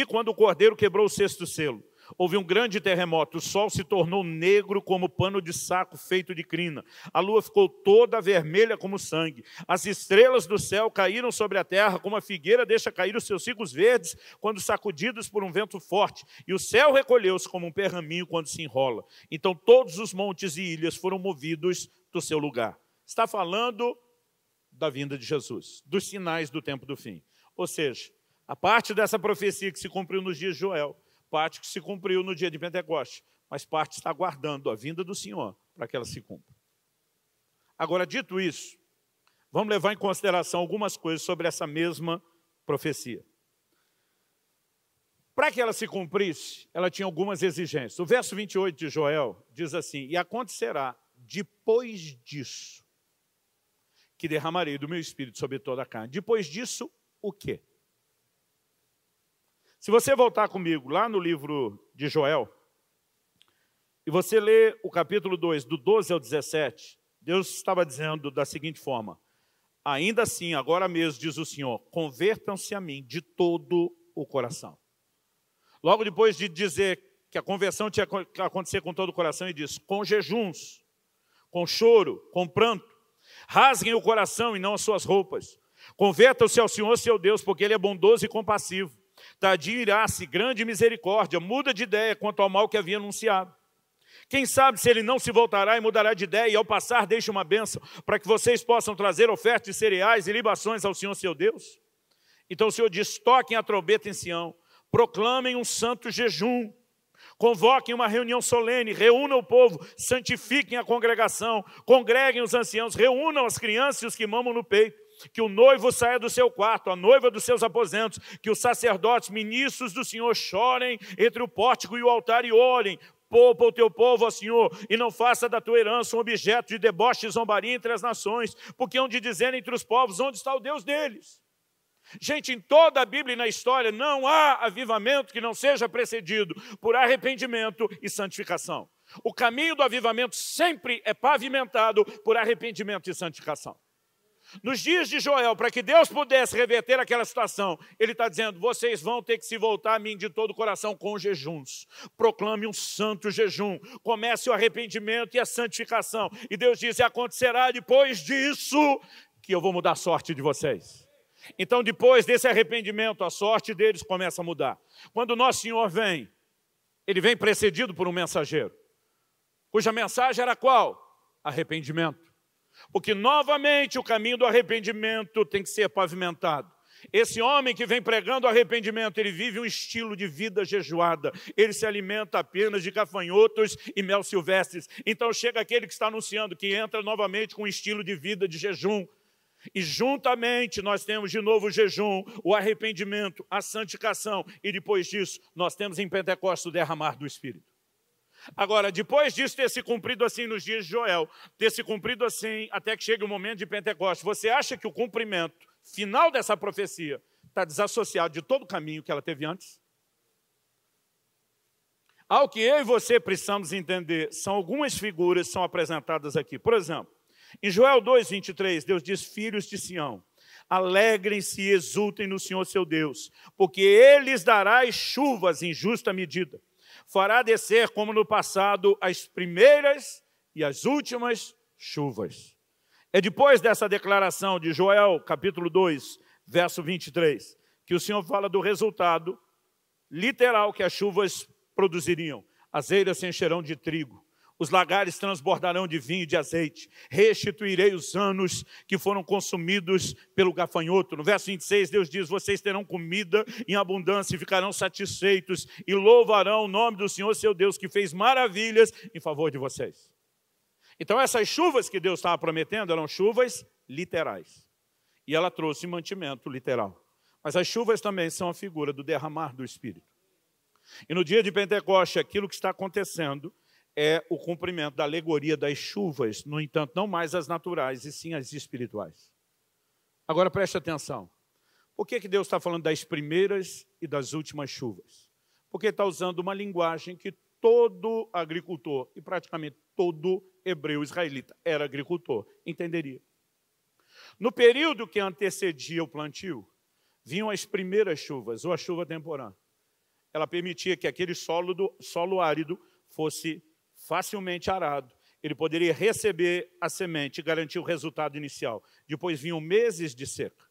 quando o cordeiro quebrou o sexto selo. Houve um grande terremoto, o sol se tornou negro como pano de saco feito de crina. A lua ficou toda vermelha como sangue. As estrelas do céu caíram sobre a terra, como a figueira deixa cair os seus cicos verdes quando sacudidos por um vento forte. E o céu recolheu-se como um pergaminho quando se enrola. Então todos os montes e ilhas foram movidos do seu lugar. Está falando da vinda de Jesus, dos sinais do tempo do fim. Ou seja, a parte dessa profecia que se cumpriu nos dias de Joel, parte que se cumpriu no dia de Pentecostes, mas parte está aguardando a vinda do Senhor para que ela se cumpra. Agora, dito isso, vamos levar em consideração algumas coisas sobre essa mesma profecia. Para que ela se cumprisse, ela tinha algumas exigências. O verso 28 de Joel diz assim: e acontecerá depois disso que derramarei do meu espírito sobre toda a carne. Depois disso, o quê? Se você voltar comigo lá no livro de Joel, e você ler o capítulo 2, do 12 ao 17, Deus estava dizendo da seguinte forma: ainda assim, agora mesmo, diz o Senhor, convertam-se a mim de todo o coração. Logo depois de dizer que a conversão tinha que acontecer com todo o coração, ele diz: com jejuns, com choro, com pranto, rasguem o coração e não as suas roupas. Convertam-se ao Senhor, seu Deus, porque Ele é bondoso e compassivo. Tardio irá-se, grande misericórdia, muda de ideia quanto ao mal que havia anunciado. Quem sabe se ele não se voltará e mudará de ideia, e ao passar deixe uma bênção, para que vocês possam trazer ofertas de cereais e libações ao Senhor seu Deus? Então o Senhor diz: toquem a trombeta em Sião, proclamem um santo jejum, convoquem uma reunião solene, reúnam o povo, santifiquem a congregação, congreguem os anciãos, reúnam as crianças e os que mamam no peito. Que o noivo saia do seu quarto, a noiva dos seus aposentos, que os sacerdotes, ministros do Senhor, chorem entre o pórtico e o altar e orem. Poupa o teu povo, ó Senhor, e não faça da tua herança um objeto de deboche e zombaria entre as nações, porque hão de dizer entre os povos onde está o Deus deles. Gente, em toda a Bíblia e na história não há avivamento que não seja precedido por arrependimento e santificação. O caminho do avivamento sempre é pavimentado por arrependimento e santificação. Nos dias de Joel, para que Deus pudesse reverter aquela situação, Ele está dizendo: vocês vão ter que se voltar a mim de todo o coração com jejuns. Proclame um santo jejum, comece o arrependimento e a santificação. E Deus diz: e acontecerá depois disso que eu vou mudar a sorte de vocês. Então, depois desse arrependimento, a sorte deles começa a mudar. Quando o nosso Senhor vem, Ele vem precedido por um mensageiro, cuja mensagem era qual? Arrependimento. Porque novamente o caminho do arrependimento tem que ser pavimentado. Esse homem que vem pregando arrependimento, ele vive um estilo de vida jejuada. Ele se alimenta apenas de gafanhotos e mel silvestres. Então chega aquele que está anunciando que entra novamente com um estilo de vida de jejum. E juntamente nós temos de novo o jejum, o arrependimento, a santificação. E depois disso nós temos em Pentecostes o derramar do Espírito. Agora, depois disso ter se cumprido assim nos dias de Joel, ter se cumprido assim até que chegue o momento de Pentecostes, você acha que o cumprimento final dessa profecia está desassociado de todo o caminho que ela teve antes? Ao que eu e você precisamos entender, são algumas figuras que são apresentadas aqui. Por exemplo, em Joel 2, 23, Deus diz: filhos de Sião, alegrem-se e exultem no Senhor seu Deus, porque Ele lhes dará as chuvas em justa medida. Fará descer, como no passado, as primeiras e as últimas chuvas. É depois dessa declaração de Joel, capítulo 2, verso 23, que o Senhor fala do resultado literal que as chuvas produziriam. As eiras se encherão de trigo, Os lagares transbordarão de vinho e de azeite. Restituirei os anos que foram consumidos pelo gafanhoto. No verso 26, Deus diz, vocês terão comida em abundância e ficarão satisfeitos e louvarão o nome do Senhor, seu Deus, que fez maravilhas em favor de vocês. Então essas chuvas que Deus estava prometendo eram chuvas literais. E ela trouxe mantimento literal. Mas as chuvas também são a figura do derramar do Espírito. E no dia de Pentecoste, aquilo que está acontecendo é o cumprimento da alegoria das chuvas, no entanto, não mais as naturais, e sim as espirituais. Agora preste atenção. Por que Deus está falando das primeiras e das últimas chuvas? Porque está usando uma linguagem que todo agricultor, e praticamente todo hebreu israelita era agricultor, entenderia. No período que antecedia o plantio, vinham as primeiras chuvas, ou a chuva temporã. Ela permitia que aquele solo árido fosse facilmente arado. Ele poderia receber a semente e garantir o resultado inicial. Depois vinham meses de seca.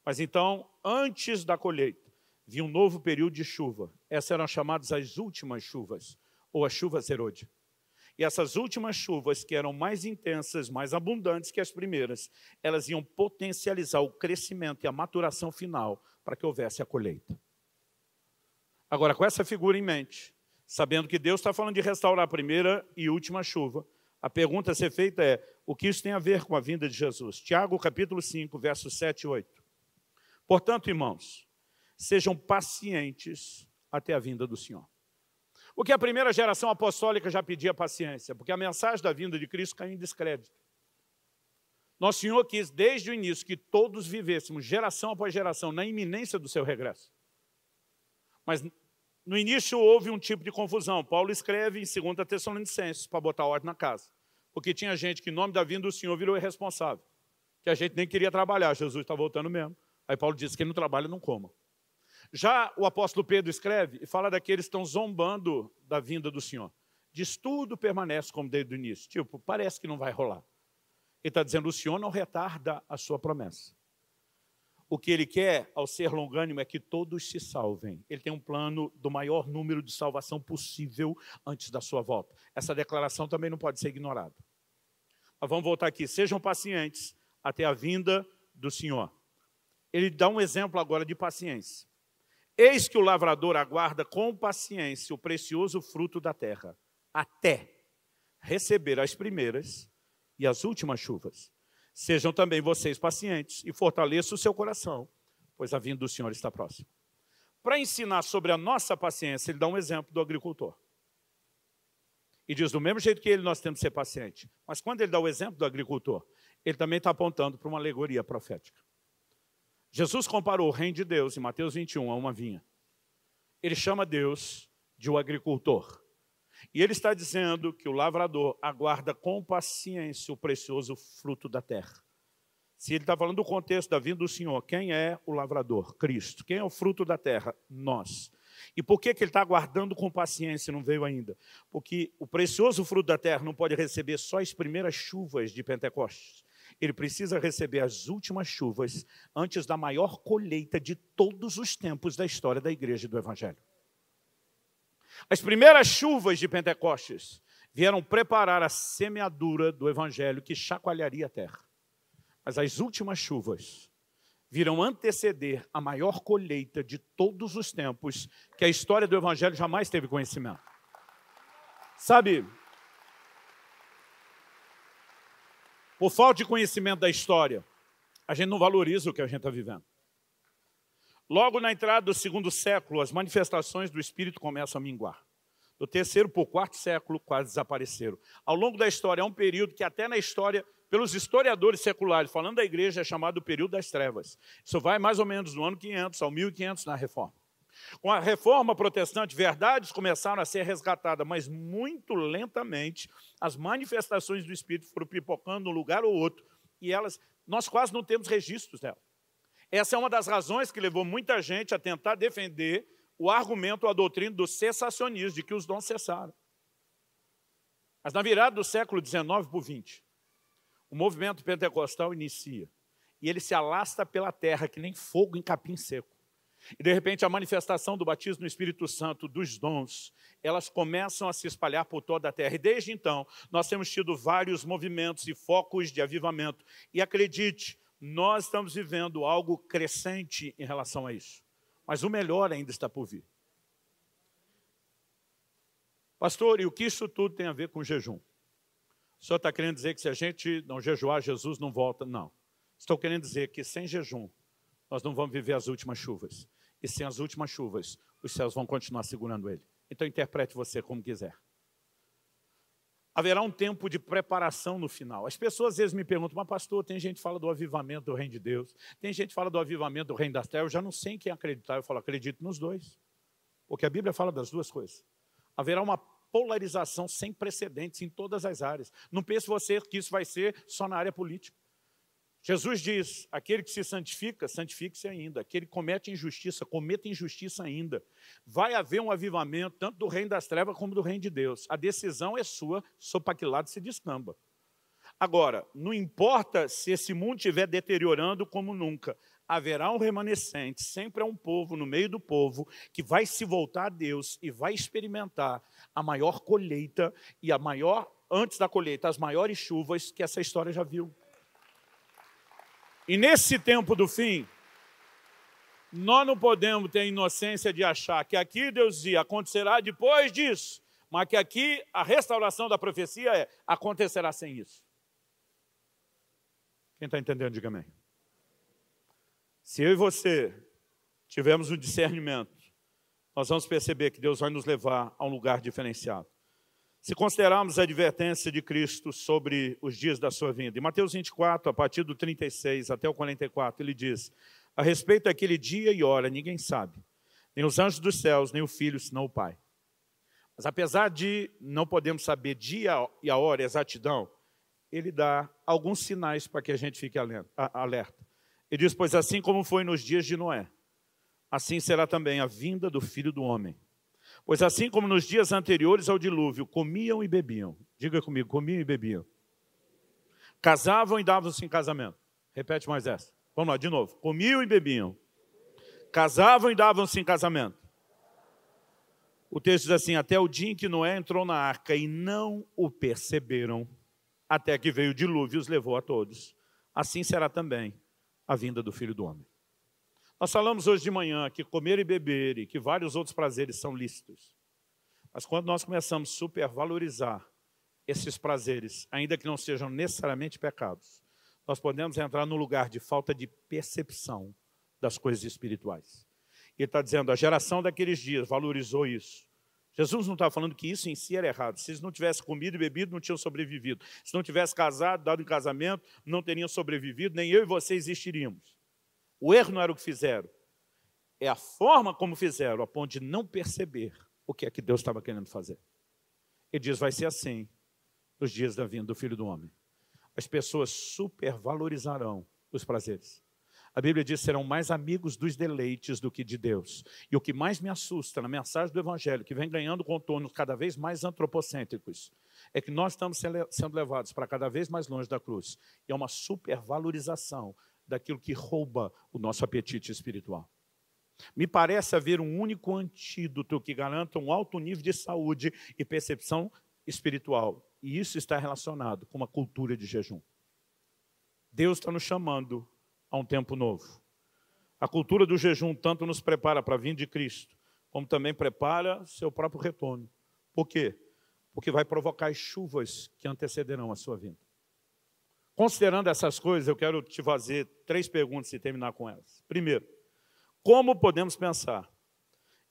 Mas então, antes da colheita, vinha um novo período de chuva. Essas eram chamadas as últimas chuvas, ou as chuvas Herode. E essas últimas chuvas, que eram mais intensas, mais abundantes que as primeiras, elas iam potencializar o crescimento e a maturação final para que houvesse a colheita. Agora, com essa figura em mente, sabendo que Deus está falando de restaurar a primeira e última chuva, a pergunta a ser feita é, o que isso tem a ver com a vinda de Jesus? Tiago, capítulo 5, versos 7 e 8. Portanto, irmãos, sejam pacientes até a vinda do Senhor. Porque a primeira geração apostólica já pedia paciência, porque a mensagem da vinda de Cristo caiu em descrédito. Nosso Senhor quis, desde o início, que todos vivêssemos, geração após geração, na iminência do seu regresso. Mas no início houve um tipo de confusão. Paulo escreve em 2 Tessalonicenses para botar ordem na casa. Porque tinha gente que, em nome da vinda do Senhor, virou irresponsável. Que a gente nem queria trabalhar, Jesus está voltando mesmo. Aí Paulo diz que quem não trabalha não coma. Já o apóstolo Pedro escreve e fala daqueles que estão zombando da vinda do Senhor. Diz, tudo permanece como desde o início. Tipo, parece que não vai rolar. Ele está dizendo, o Senhor não retarda a sua promessa. O que ele quer, ao ser longânimo, é que todos se salvem. Ele tem um plano do maior número de salvação possível antes da sua volta. Essa declaração também não pode ser ignorada. Mas vamos voltar aqui. Sejam pacientes até a vinda do Senhor. Ele dá um exemplo agora de paciência. Eis que o lavrador aguarda com paciência o precioso fruto da terra, até receber as primeiras e as últimas chuvas. Sejam também vocês pacientes e fortaleçam o seu coração, pois a vinda do Senhor está próxima. Para ensinar sobre a nossa paciência, ele dá um exemplo do agricultor. E diz, do mesmo jeito que ele, nós temos que ser pacientes. Mas quando ele dá o exemplo do agricultor, ele também está apontando para uma alegoria profética. Jesus comparou o reino de Deus, em Mateus 21, a uma vinha. Ele chama Deus de um agricultor. E ele está dizendo que o lavrador aguarda com paciência o precioso fruto da terra. Se ele está falando do contexto da vinda do Senhor, quem é o lavrador? Cristo. Quem é o fruto da terra? Nós. E por que ele está aguardando com paciência e não veio ainda? Porque o precioso fruto da terra não pode receber só as primeiras chuvas de Pentecostes. Ele precisa receber as últimas chuvas antes da maior colheita de todos os tempos da história da igreja e do Evangelho. As primeiras chuvas de Pentecostes vieram preparar a semeadura do Evangelho que chacoalharia a terra. Mas as últimas chuvas virão anteceder a maior colheita de todos os tempos que a história do Evangelho jamais teve conhecimento. Sabe, por falta de conhecimento da história, a gente não valoriza o que a gente está vivendo. Logo na entrada do 2º século, as manifestações do Espírito começam a minguar. Do 3º para o 4º século, quase desapareceram. Ao longo da história, é um período que até na história, pelos historiadores seculares, falando da igreja, é chamado o período das trevas. Isso vai mais ou menos do ano 500 ao 1500 na Reforma. Com a Reforma protestante, verdades começaram a ser resgatadas, mas muito lentamente as manifestações do Espírito foram pipocando num lugar ou outro, e nós quase não temos registros delas. Essa é uma das razões que levou muita gente a tentar defender o argumento, a doutrina do cessacionismo, de que os dons cessaram. Mas na virada do século XIX para o XX, o movimento pentecostal inicia, e ele se alasta pela terra que nem fogo em capim seco. E, de repente, a manifestação do batismo no Espírito Santo, dos dons, elas começam a se espalhar por toda a terra. E, desde então, nós temos tido vários movimentos e focos de avivamento. E, acredite, nós estamos vivendo algo crescente em relação a isso. Mas o melhor ainda está por vir. Pastor, e o que isso tudo tem a ver com jejum? O senhor está querendo dizer que se a gente não jejuar, Jesus não volta? Não. Estou querendo dizer que sem jejum, nós não vamos viver as últimas chuvas. E sem as últimas chuvas, os céus vão continuar segurando ele. Então interprete você como quiser. Haverá um tempo de preparação no final. As pessoas às vezes me perguntam, mas pastor, tem gente que fala do avivamento do reino de Deus, tem gente que fala do avivamento do reino das trevas, eu já não sei em quem acreditar. Eu falo, acredito nos dois. Porque a Bíblia fala das duas coisas. Haverá uma polarização sem precedentes em todas as áreas. Não pense você que isso vai ser só na área política. Jesus diz, aquele que se santifica, santifique-se ainda. Aquele que comete injustiça, cometa injustiça ainda. Vai haver um avivamento, tanto do reino das trevas como do reino de Deus. A decisão é sua, sopa que lado se descamba. Agora, não importa se esse mundo estiver deteriorando como nunca, haverá um remanescente, sempre há um povo no meio do povo, que vai se voltar a Deus e vai experimentar a maior colheita e a maior, antes da colheita, as maiores chuvas que essa história já viu. E nesse tempo do fim, nós não podemos ter a inocência de achar que aqui Deus dizia, acontecerá depois disso, mas que aqui a restauração da profecia acontecerá sem isso. Quem está entendendo, diga amém. Se eu e você tivermos o discernimento, nós vamos perceber que Deus vai nos levar a um lugar diferenciado. Se considerarmos a advertência de Cristo sobre os dias da sua vinda, em Mateus 24, a partir do 36 até o 44, ele diz, a respeito daquele dia e hora, ninguém sabe, nem os anjos dos céus, nem o Filho, senão o Pai. Mas apesar de não podermos saber dia e a hora, a exatidão, ele dá alguns sinais para que a gente fique alerta. Ele diz, pois assim como foi nos dias de Noé, assim será também a vinda do Filho do Homem. Pois assim como nos dias anteriores ao dilúvio, comiam e bebiam. Diga comigo, comiam e bebiam. Casavam e davam-se em casamento. Repete mais essa. Vamos lá, de novo. Comiam e bebiam. Casavam e davam-se em casamento. O texto diz assim, até o dia em que Noé entrou na arca e não o perceberam, até que veio o dilúvio e os levou a todos. Assim será também a vinda do Filho do Homem. Nós falamos hoje de manhã que comer e beber e que vários outros prazeres são lícitos. Mas quando nós começamos a supervalorizar esses prazeres, ainda que não sejam necessariamente pecados, nós podemos entrar no lugar de falta de percepção das coisas espirituais. Ele está dizendo, a geração daqueles dias valorizou isso. Jesus não está falando que isso em si era errado. Se eles não tivessem comido e bebido, não tinham sobrevivido. Se não tivessem casado, dado em casamento, não teriam sobrevivido, nem eu e você existiríamos. O erro não era o que fizeram, é a forma como fizeram, a ponto de não perceber o que é que Deus estava querendo fazer. Ele diz, vai ser assim nos dias da vinda do Filho do Homem. As pessoas supervalorizarão os prazeres. A Bíblia diz, serão mais amigos dos deleites do que de Deus. E o que mais me assusta na mensagem do Evangelho, que vem ganhando contornos cada vez mais antropocêntricos, é que nós estamos sendo levados para cada vez mais longe da cruz. E é uma supervalorização daquilo que rouba o nosso apetite espiritual. Me parece haver um único antídoto que garanta um alto nível de saúde e percepção espiritual. E isso está relacionado com uma cultura de jejum. Deus está nos chamando a um tempo novo. A cultura do jejum tanto nos prepara para a vinda de Cristo, como também prepara seu próprio retorno. Por quê? Porque vai provocar as chuvas que antecederão a sua vinda. Considerando essas coisas, eu quero te fazer 3 perguntas e terminar com elas. Primeiro, como podemos pensar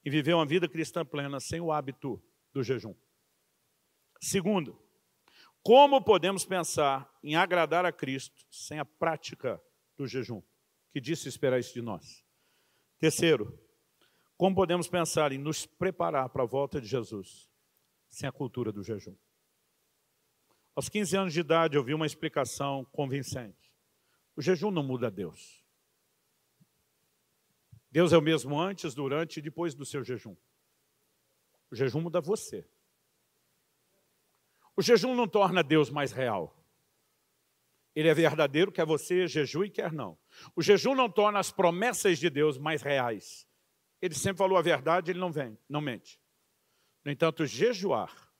em viver uma vida cristã plena sem o hábito do jejum? Segundo, como podemos pensar em agradar a Cristo sem a prática do jejum, que disse esperar isso de nós? Terceiro, como podemos pensar em nos preparar para a volta de Jesus sem a cultura do jejum? Aos 15 anos de idade, eu vi uma explicação convincente. O jejum não muda Deus. Deus é o mesmo antes, durante e depois do seu jejum. O jejum muda você. O jejum não torna Deus mais real. Ele é verdadeiro, quer você jejue, quer não. O jejum não torna as promessas de Deus mais reais. Ele sempre falou a verdade, ele não mente. No entanto, jejuar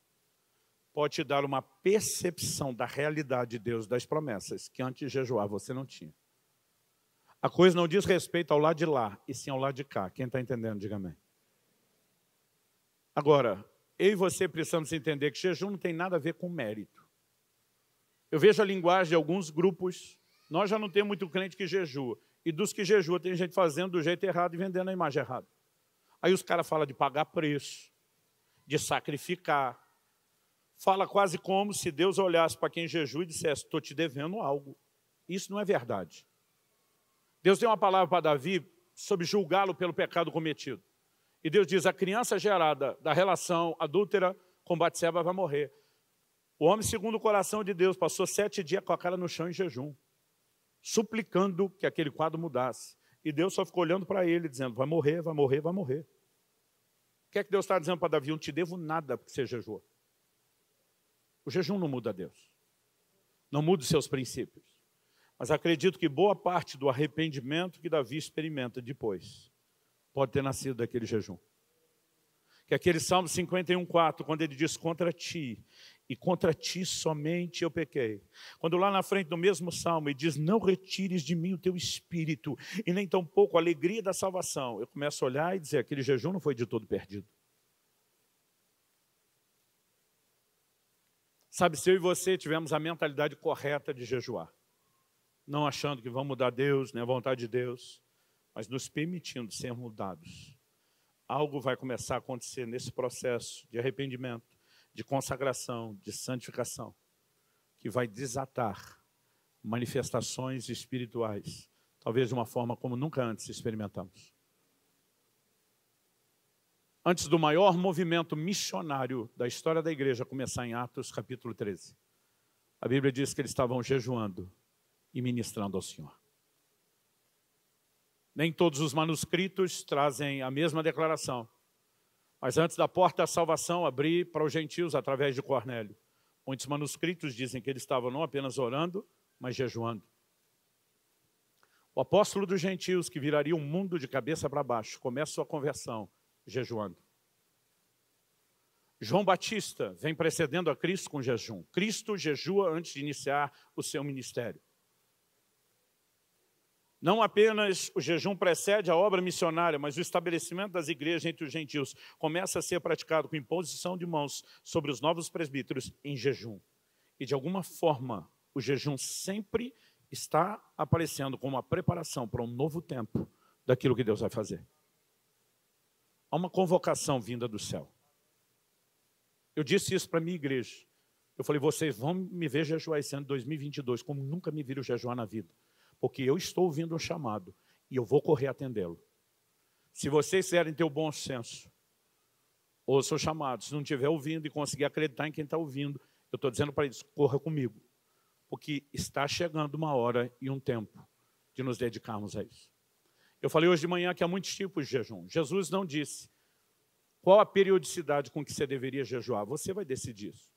pode te dar uma percepção da realidade de Deus, das promessas, que antes de jejuar você não tinha. A coisa não diz respeito ao lado de lá, e sim ao lado de cá. Quem está entendendo, diga amém. Agora, eu e você precisamos entender que jejum não tem nada a ver com mérito. Eu vejo a linguagem de alguns grupos, nós já não temos muito crente que jejua, e dos que jejua tem gente fazendo do jeito errado e vendendo a imagem errada. Aí os caras falam de pagar preço, de sacrificar. Fala quase como se Deus olhasse para quem jejua e dissesse, estou te devendo algo. Isso não é verdade. Deus tem uma palavra para Davi sobre julgá-lo pelo pecado cometido. E Deus diz, a criança gerada da relação adúltera com Batseba vai morrer. O homem, segundo o coração de Deus, passou 7 dias com a cara no chão em jejum, suplicando que aquele quadro mudasse. E Deus só ficou olhando para ele, dizendo, vai morrer, vai morrer, vai morrer. O que é que Deus está dizendo para Davi? Eu não te devo nada porque você jejuou. O jejum não muda Deus. Não muda os seus princípios. Mas acredito que boa parte do arrependimento que Davi experimenta depois pode ter nascido daquele jejum. Que aquele Salmo 51:4, quando ele diz contra ti, e contra ti somente eu pequei. Quando lá na frente do mesmo Salmo ele diz, não retires de mim o teu espírito, e nem tampouco a alegria da salvação. Eu começo a olhar e dizer, aquele jejum não foi de todo perdido. Sabe, se eu e você tivemos a mentalidade correta de jejuar, não achando que vamos mudar Deus, nem a vontade de Deus, mas nos permitindo ser mudados, algo vai começar a acontecer nesse processo de arrependimento, de consagração, de santificação, que vai desatar manifestações espirituais, talvez de uma forma como nunca antes experimentamos. Antes do maior movimento missionário da história da igreja começar em Atos capítulo 13, a Bíblia diz que eles estavam jejuando e ministrando ao Senhor. Nem todos os manuscritos trazem a mesma declaração. Mas antes da porta da salvação abrir para os gentios através de Cornélio, muitos manuscritos dizem que eles estavam não apenas orando, mas jejuando. O apóstolo dos gentios, que viraria um mundo de cabeça para baixo, começa sua conversão jejuando. João Batista vem precedendo a Cristo com jejum. Cristo jejua antes de iniciar o seu ministério. Não apenas o jejum precede a obra missionária, mas o estabelecimento das igrejas entre os gentios começa a ser praticado com imposição de mãos sobre os novos presbíteros em jejum. E de alguma forma, o jejum sempre está aparecendo como uma preparação para um novo tempo daquilo que Deus vai fazer. Há uma convocação vinda do céu. Eu disse isso para a minha igreja. Eu falei, vocês vão me ver jejuar esse ano de 2022, como nunca me viram jejuar na vida. Porque eu estou ouvindo um chamado e eu vou correr atendê-lo. Se vocês querem ter o bom senso, ouça o chamado. Se não estiver ouvindo e conseguir acreditar em quem está ouvindo, eu estou dizendo para eles, corra comigo. Porque está chegando uma hora e um tempo de nos dedicarmos a isso. Eu falei hoje de manhã que há muitos tipos de jejum. Jesus não disse qual a periodicidade com que você deveria jejuar. Você vai decidir isso.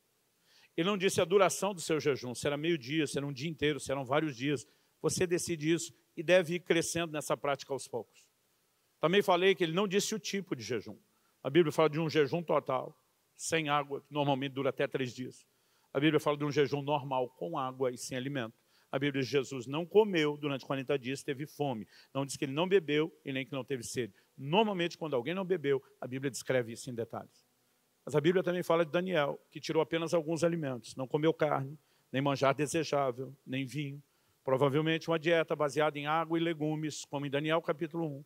Ele não disse a duração do seu jejum. Será meio-dia, será um dia inteiro, serão vários dias. Você decide isso e deve ir crescendo nessa prática aos poucos. Também falei que ele não disse o tipo de jejum. A Bíblia fala de um jejum total, sem água, que normalmente dura até 3 dias. A Bíblia fala de um jejum normal, com água e sem alimento. A Bíblia diz que Jesus não comeu durante 40 dias, teve fome. Não diz que ele não bebeu e nem que não teve sede. Normalmente, quando alguém não bebeu, a Bíblia descreve isso em detalhes. Mas a Bíblia também fala de Daniel, que tirou apenas alguns alimentos. Não comeu carne, nem manjar desejável, nem vinho. Provavelmente uma dieta baseada em água e legumes, como em Daniel capítulo 1.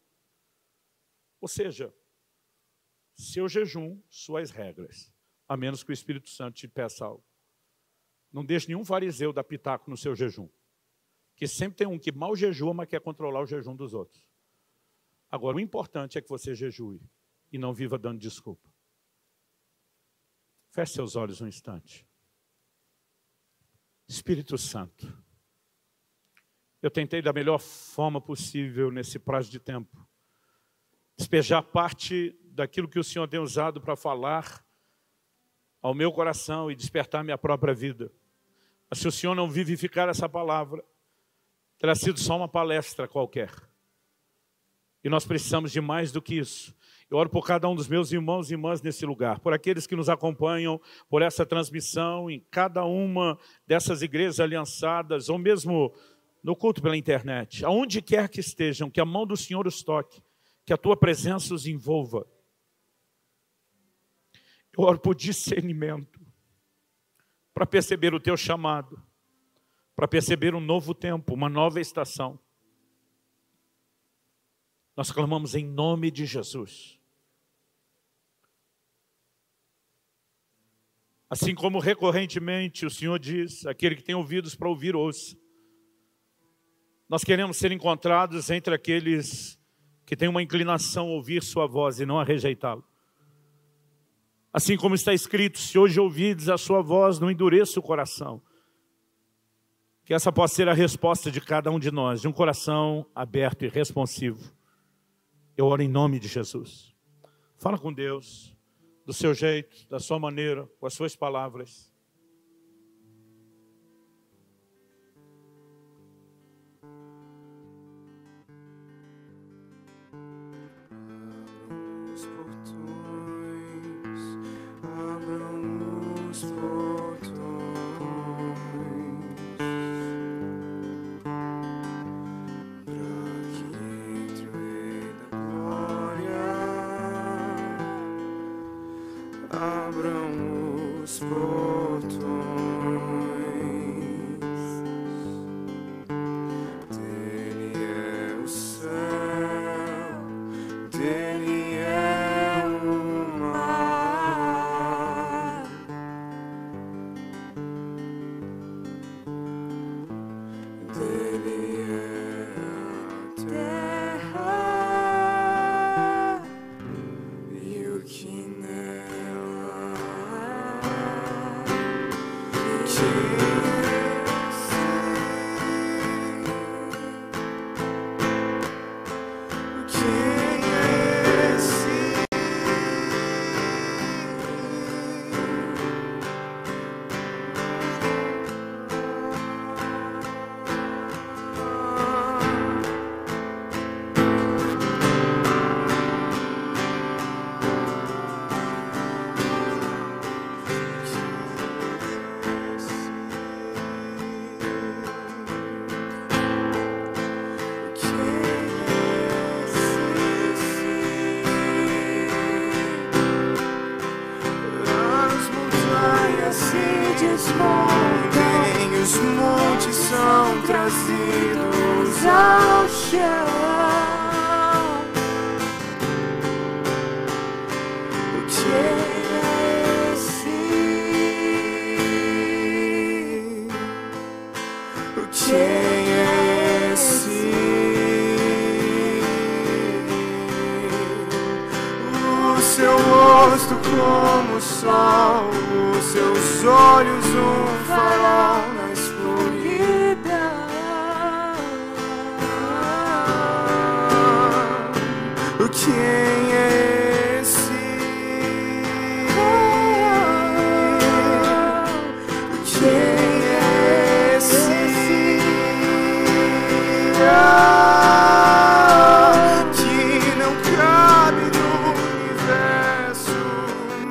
Ou seja, seu jejum, suas regras, a menos que o Espírito Santo te peça algo. Não deixe nenhum fariseu dar pitaco no seu jejum. Que sempre tem um que mal jejua, mas quer controlar o jejum dos outros. Agora, o importante é que você jejue e não viva dando desculpa. Feche seus olhos um instante. Espírito Santo, eu tentei da melhor forma possível nesse prazo de tempo despejar parte daquilo que o Senhor tem usado para falar ao meu coração e despertar minha própria vida. Mas se o Senhor não vivificar essa palavra, terá sido só uma palestra qualquer. E nós precisamos de mais do que isso. Eu oro por cada um dos meus irmãos e irmãs nesse lugar, por aqueles que nos acompanham por essa transmissão, em cada uma dessas igrejas aliançadas, ou mesmo no culto pela internet, aonde quer que estejam, que a mão do Senhor os toque, que a tua presença os envolva. Eu oro por discernimento, para perceber o teu chamado, para perceber um novo tempo, uma nova estação. Nós clamamos em nome de Jesus. Assim como recorrentemente o Senhor diz, aquele que tem ouvidos para ouvir, ouça. Nós queremos ser encontrados entre aqueles que têm uma inclinação a ouvir sua voz e não a rejeitá-lo. Assim como está escrito, se hoje ouvides a sua voz, não endureça o coração. Que essa possa ser a resposta de cada um de nós, de um coração aberto e responsivo. Eu oro em nome de Jesus. Fala com Deus, do seu jeito, da sua maneira, com as suas palavras. Abram os portões, abram os portões, dele é o céu, dele é o mar, dele é a terra e o que nela desmontam, os montes são trazidos ao chão. O que é esse? O que é esse? O seu rosto como o sol, os seus olhos um farol na escuridão. Quem é esse? Quem é esse? Que não cabe no universo,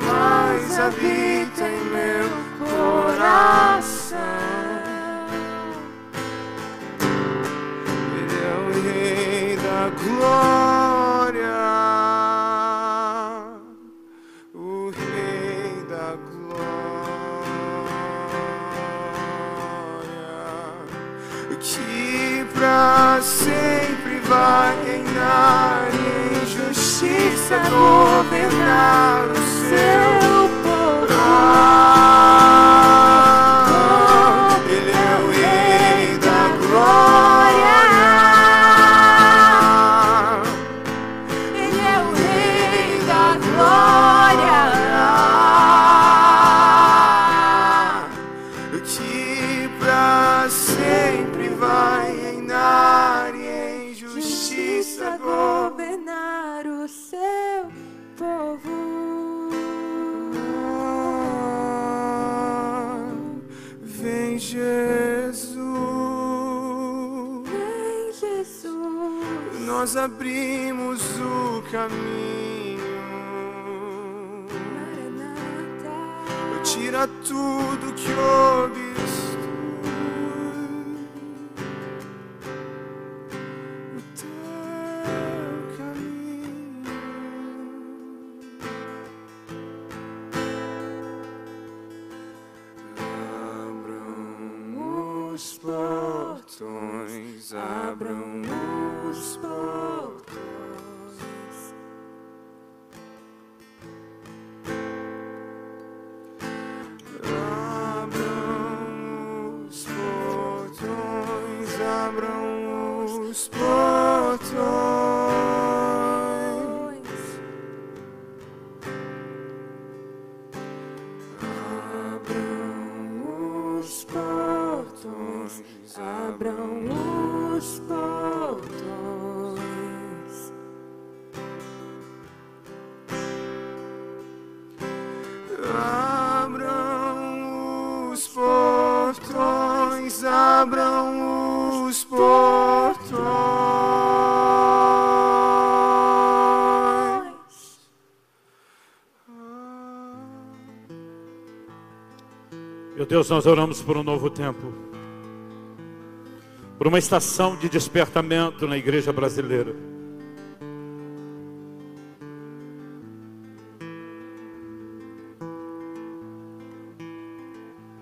mas habita em meu coração. Ele é o Rei da glória, o Rei da glória, que pra sempre vai reinar e em justiça governar o seu povo. Ele é o Rei da glória, Ele é o Rei da glória, que pra sempre vai reinar e em justiça governar o seu povo. nós abrimos o caminho. Tira tudo que obstrui o teu caminho. Abram os portões, abram os portões. Abram os portões. Abram os portões. Abram os portões. Abram os portões. Abram os portões. Meu Deus, nós oramos por um novo tempo, por uma estação de despertamento na igreja brasileira.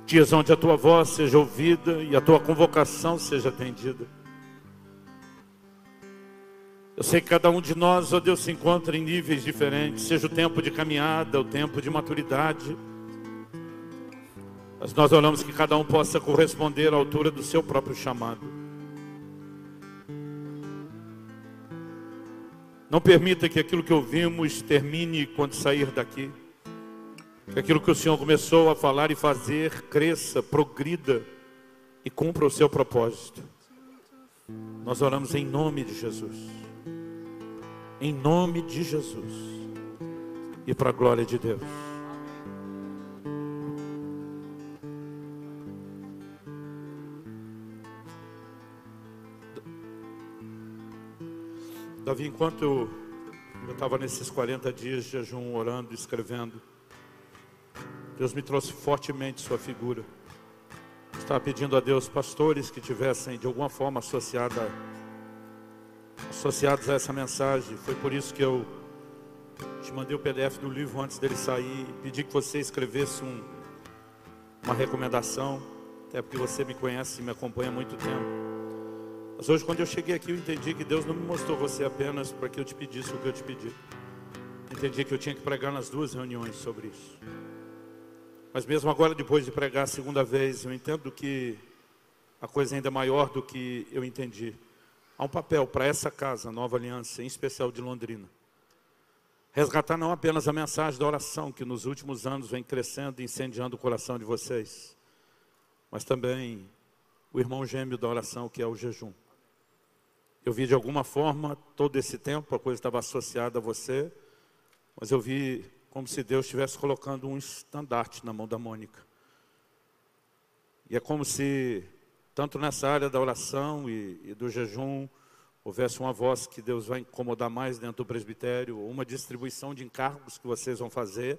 Dias onde a tua voz seja ouvida e a tua convocação seja atendida. Eu sei que cada um de nós, ó Deus, se encontra em níveis diferentes, seja o tempo de caminhada, o tempo de maturidade. Mas nós oramos que cada um possa corresponder à altura do seu próprio chamado. Não permita que aquilo que ouvimos termine quando sair daqui. Que aquilo que o Senhor começou a falar e fazer cresça, progrida e cumpra o seu propósito. Nós oramos em nome de Jesus. Em nome de Jesus. E para a glória de Deus. Davi, enquanto eu estava nesses 40 dias de jejum, orando, escrevendo, Deus me trouxe fortemente sua figura. Estava pedindo a Deus pastores que tivessem de alguma forma associados a essa mensagem. Foi por isso que eu te mandei o PDF do livro antes dele sair. Pedi que você escrevesse uma recomendação, até porque você me conhece e me acompanha há muito tempo. Mas hoje, quando eu cheguei aqui, eu entendi que Deus não me mostrou você apenas para que eu te pedisse o que eu te pedi. Entendi que eu tinha que pregar nas 2 reuniões sobre isso. Mas mesmo agora, depois de pregar a segunda vez, eu entendo que a coisa ainda é maior do que eu entendi. Há um papel para essa casa, Nova Aliança, em especial de Londrina. Resgatar não apenas a mensagem da oração, que nos últimos anos vem crescendo e incendiando o coração de vocês, mas também o irmão gêmeo da oração, que é o jejum. Eu vi de alguma forma, todo esse tempo, a coisa estava associada a você, mas eu vi como se Deus estivesse colocando um estandarte na mão da Mônica. E é como se, tanto nessa área da oração e do jejum, houvesse uma voz que Deus vai incomodar mais dentro do presbitério, ou uma distribuição de encargos que vocês vão fazer.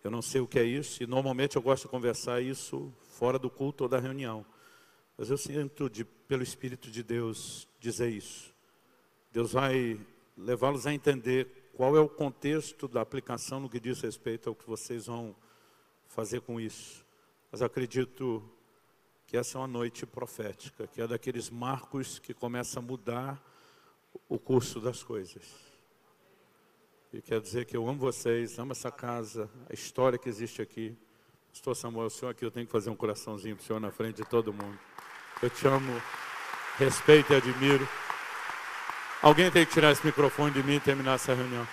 Eu não sei o que é isso, e normalmente eu gosto de conversar isso fora do culto ou da reunião. Mas eu sinto, pelo Espírito de Deus, dizer isso. Deus vai levá-los a entender qual é o contexto da aplicação no que diz respeito ao que vocês vão fazer com isso. Mas acredito que essa é uma noite profética, que é daqueles marcos que começa a mudar o curso das coisas. E quer dizer que eu amo vocês, amo essa casa, a história que existe aqui. Pastor Samuel, o senhor aqui, eu tenho que fazer um coraçãozinho para o senhor na frente de todo mundo. Eu te amo, respeito e admiro. Alguém tem que tirar esse microfone de mim e terminar essa reunião.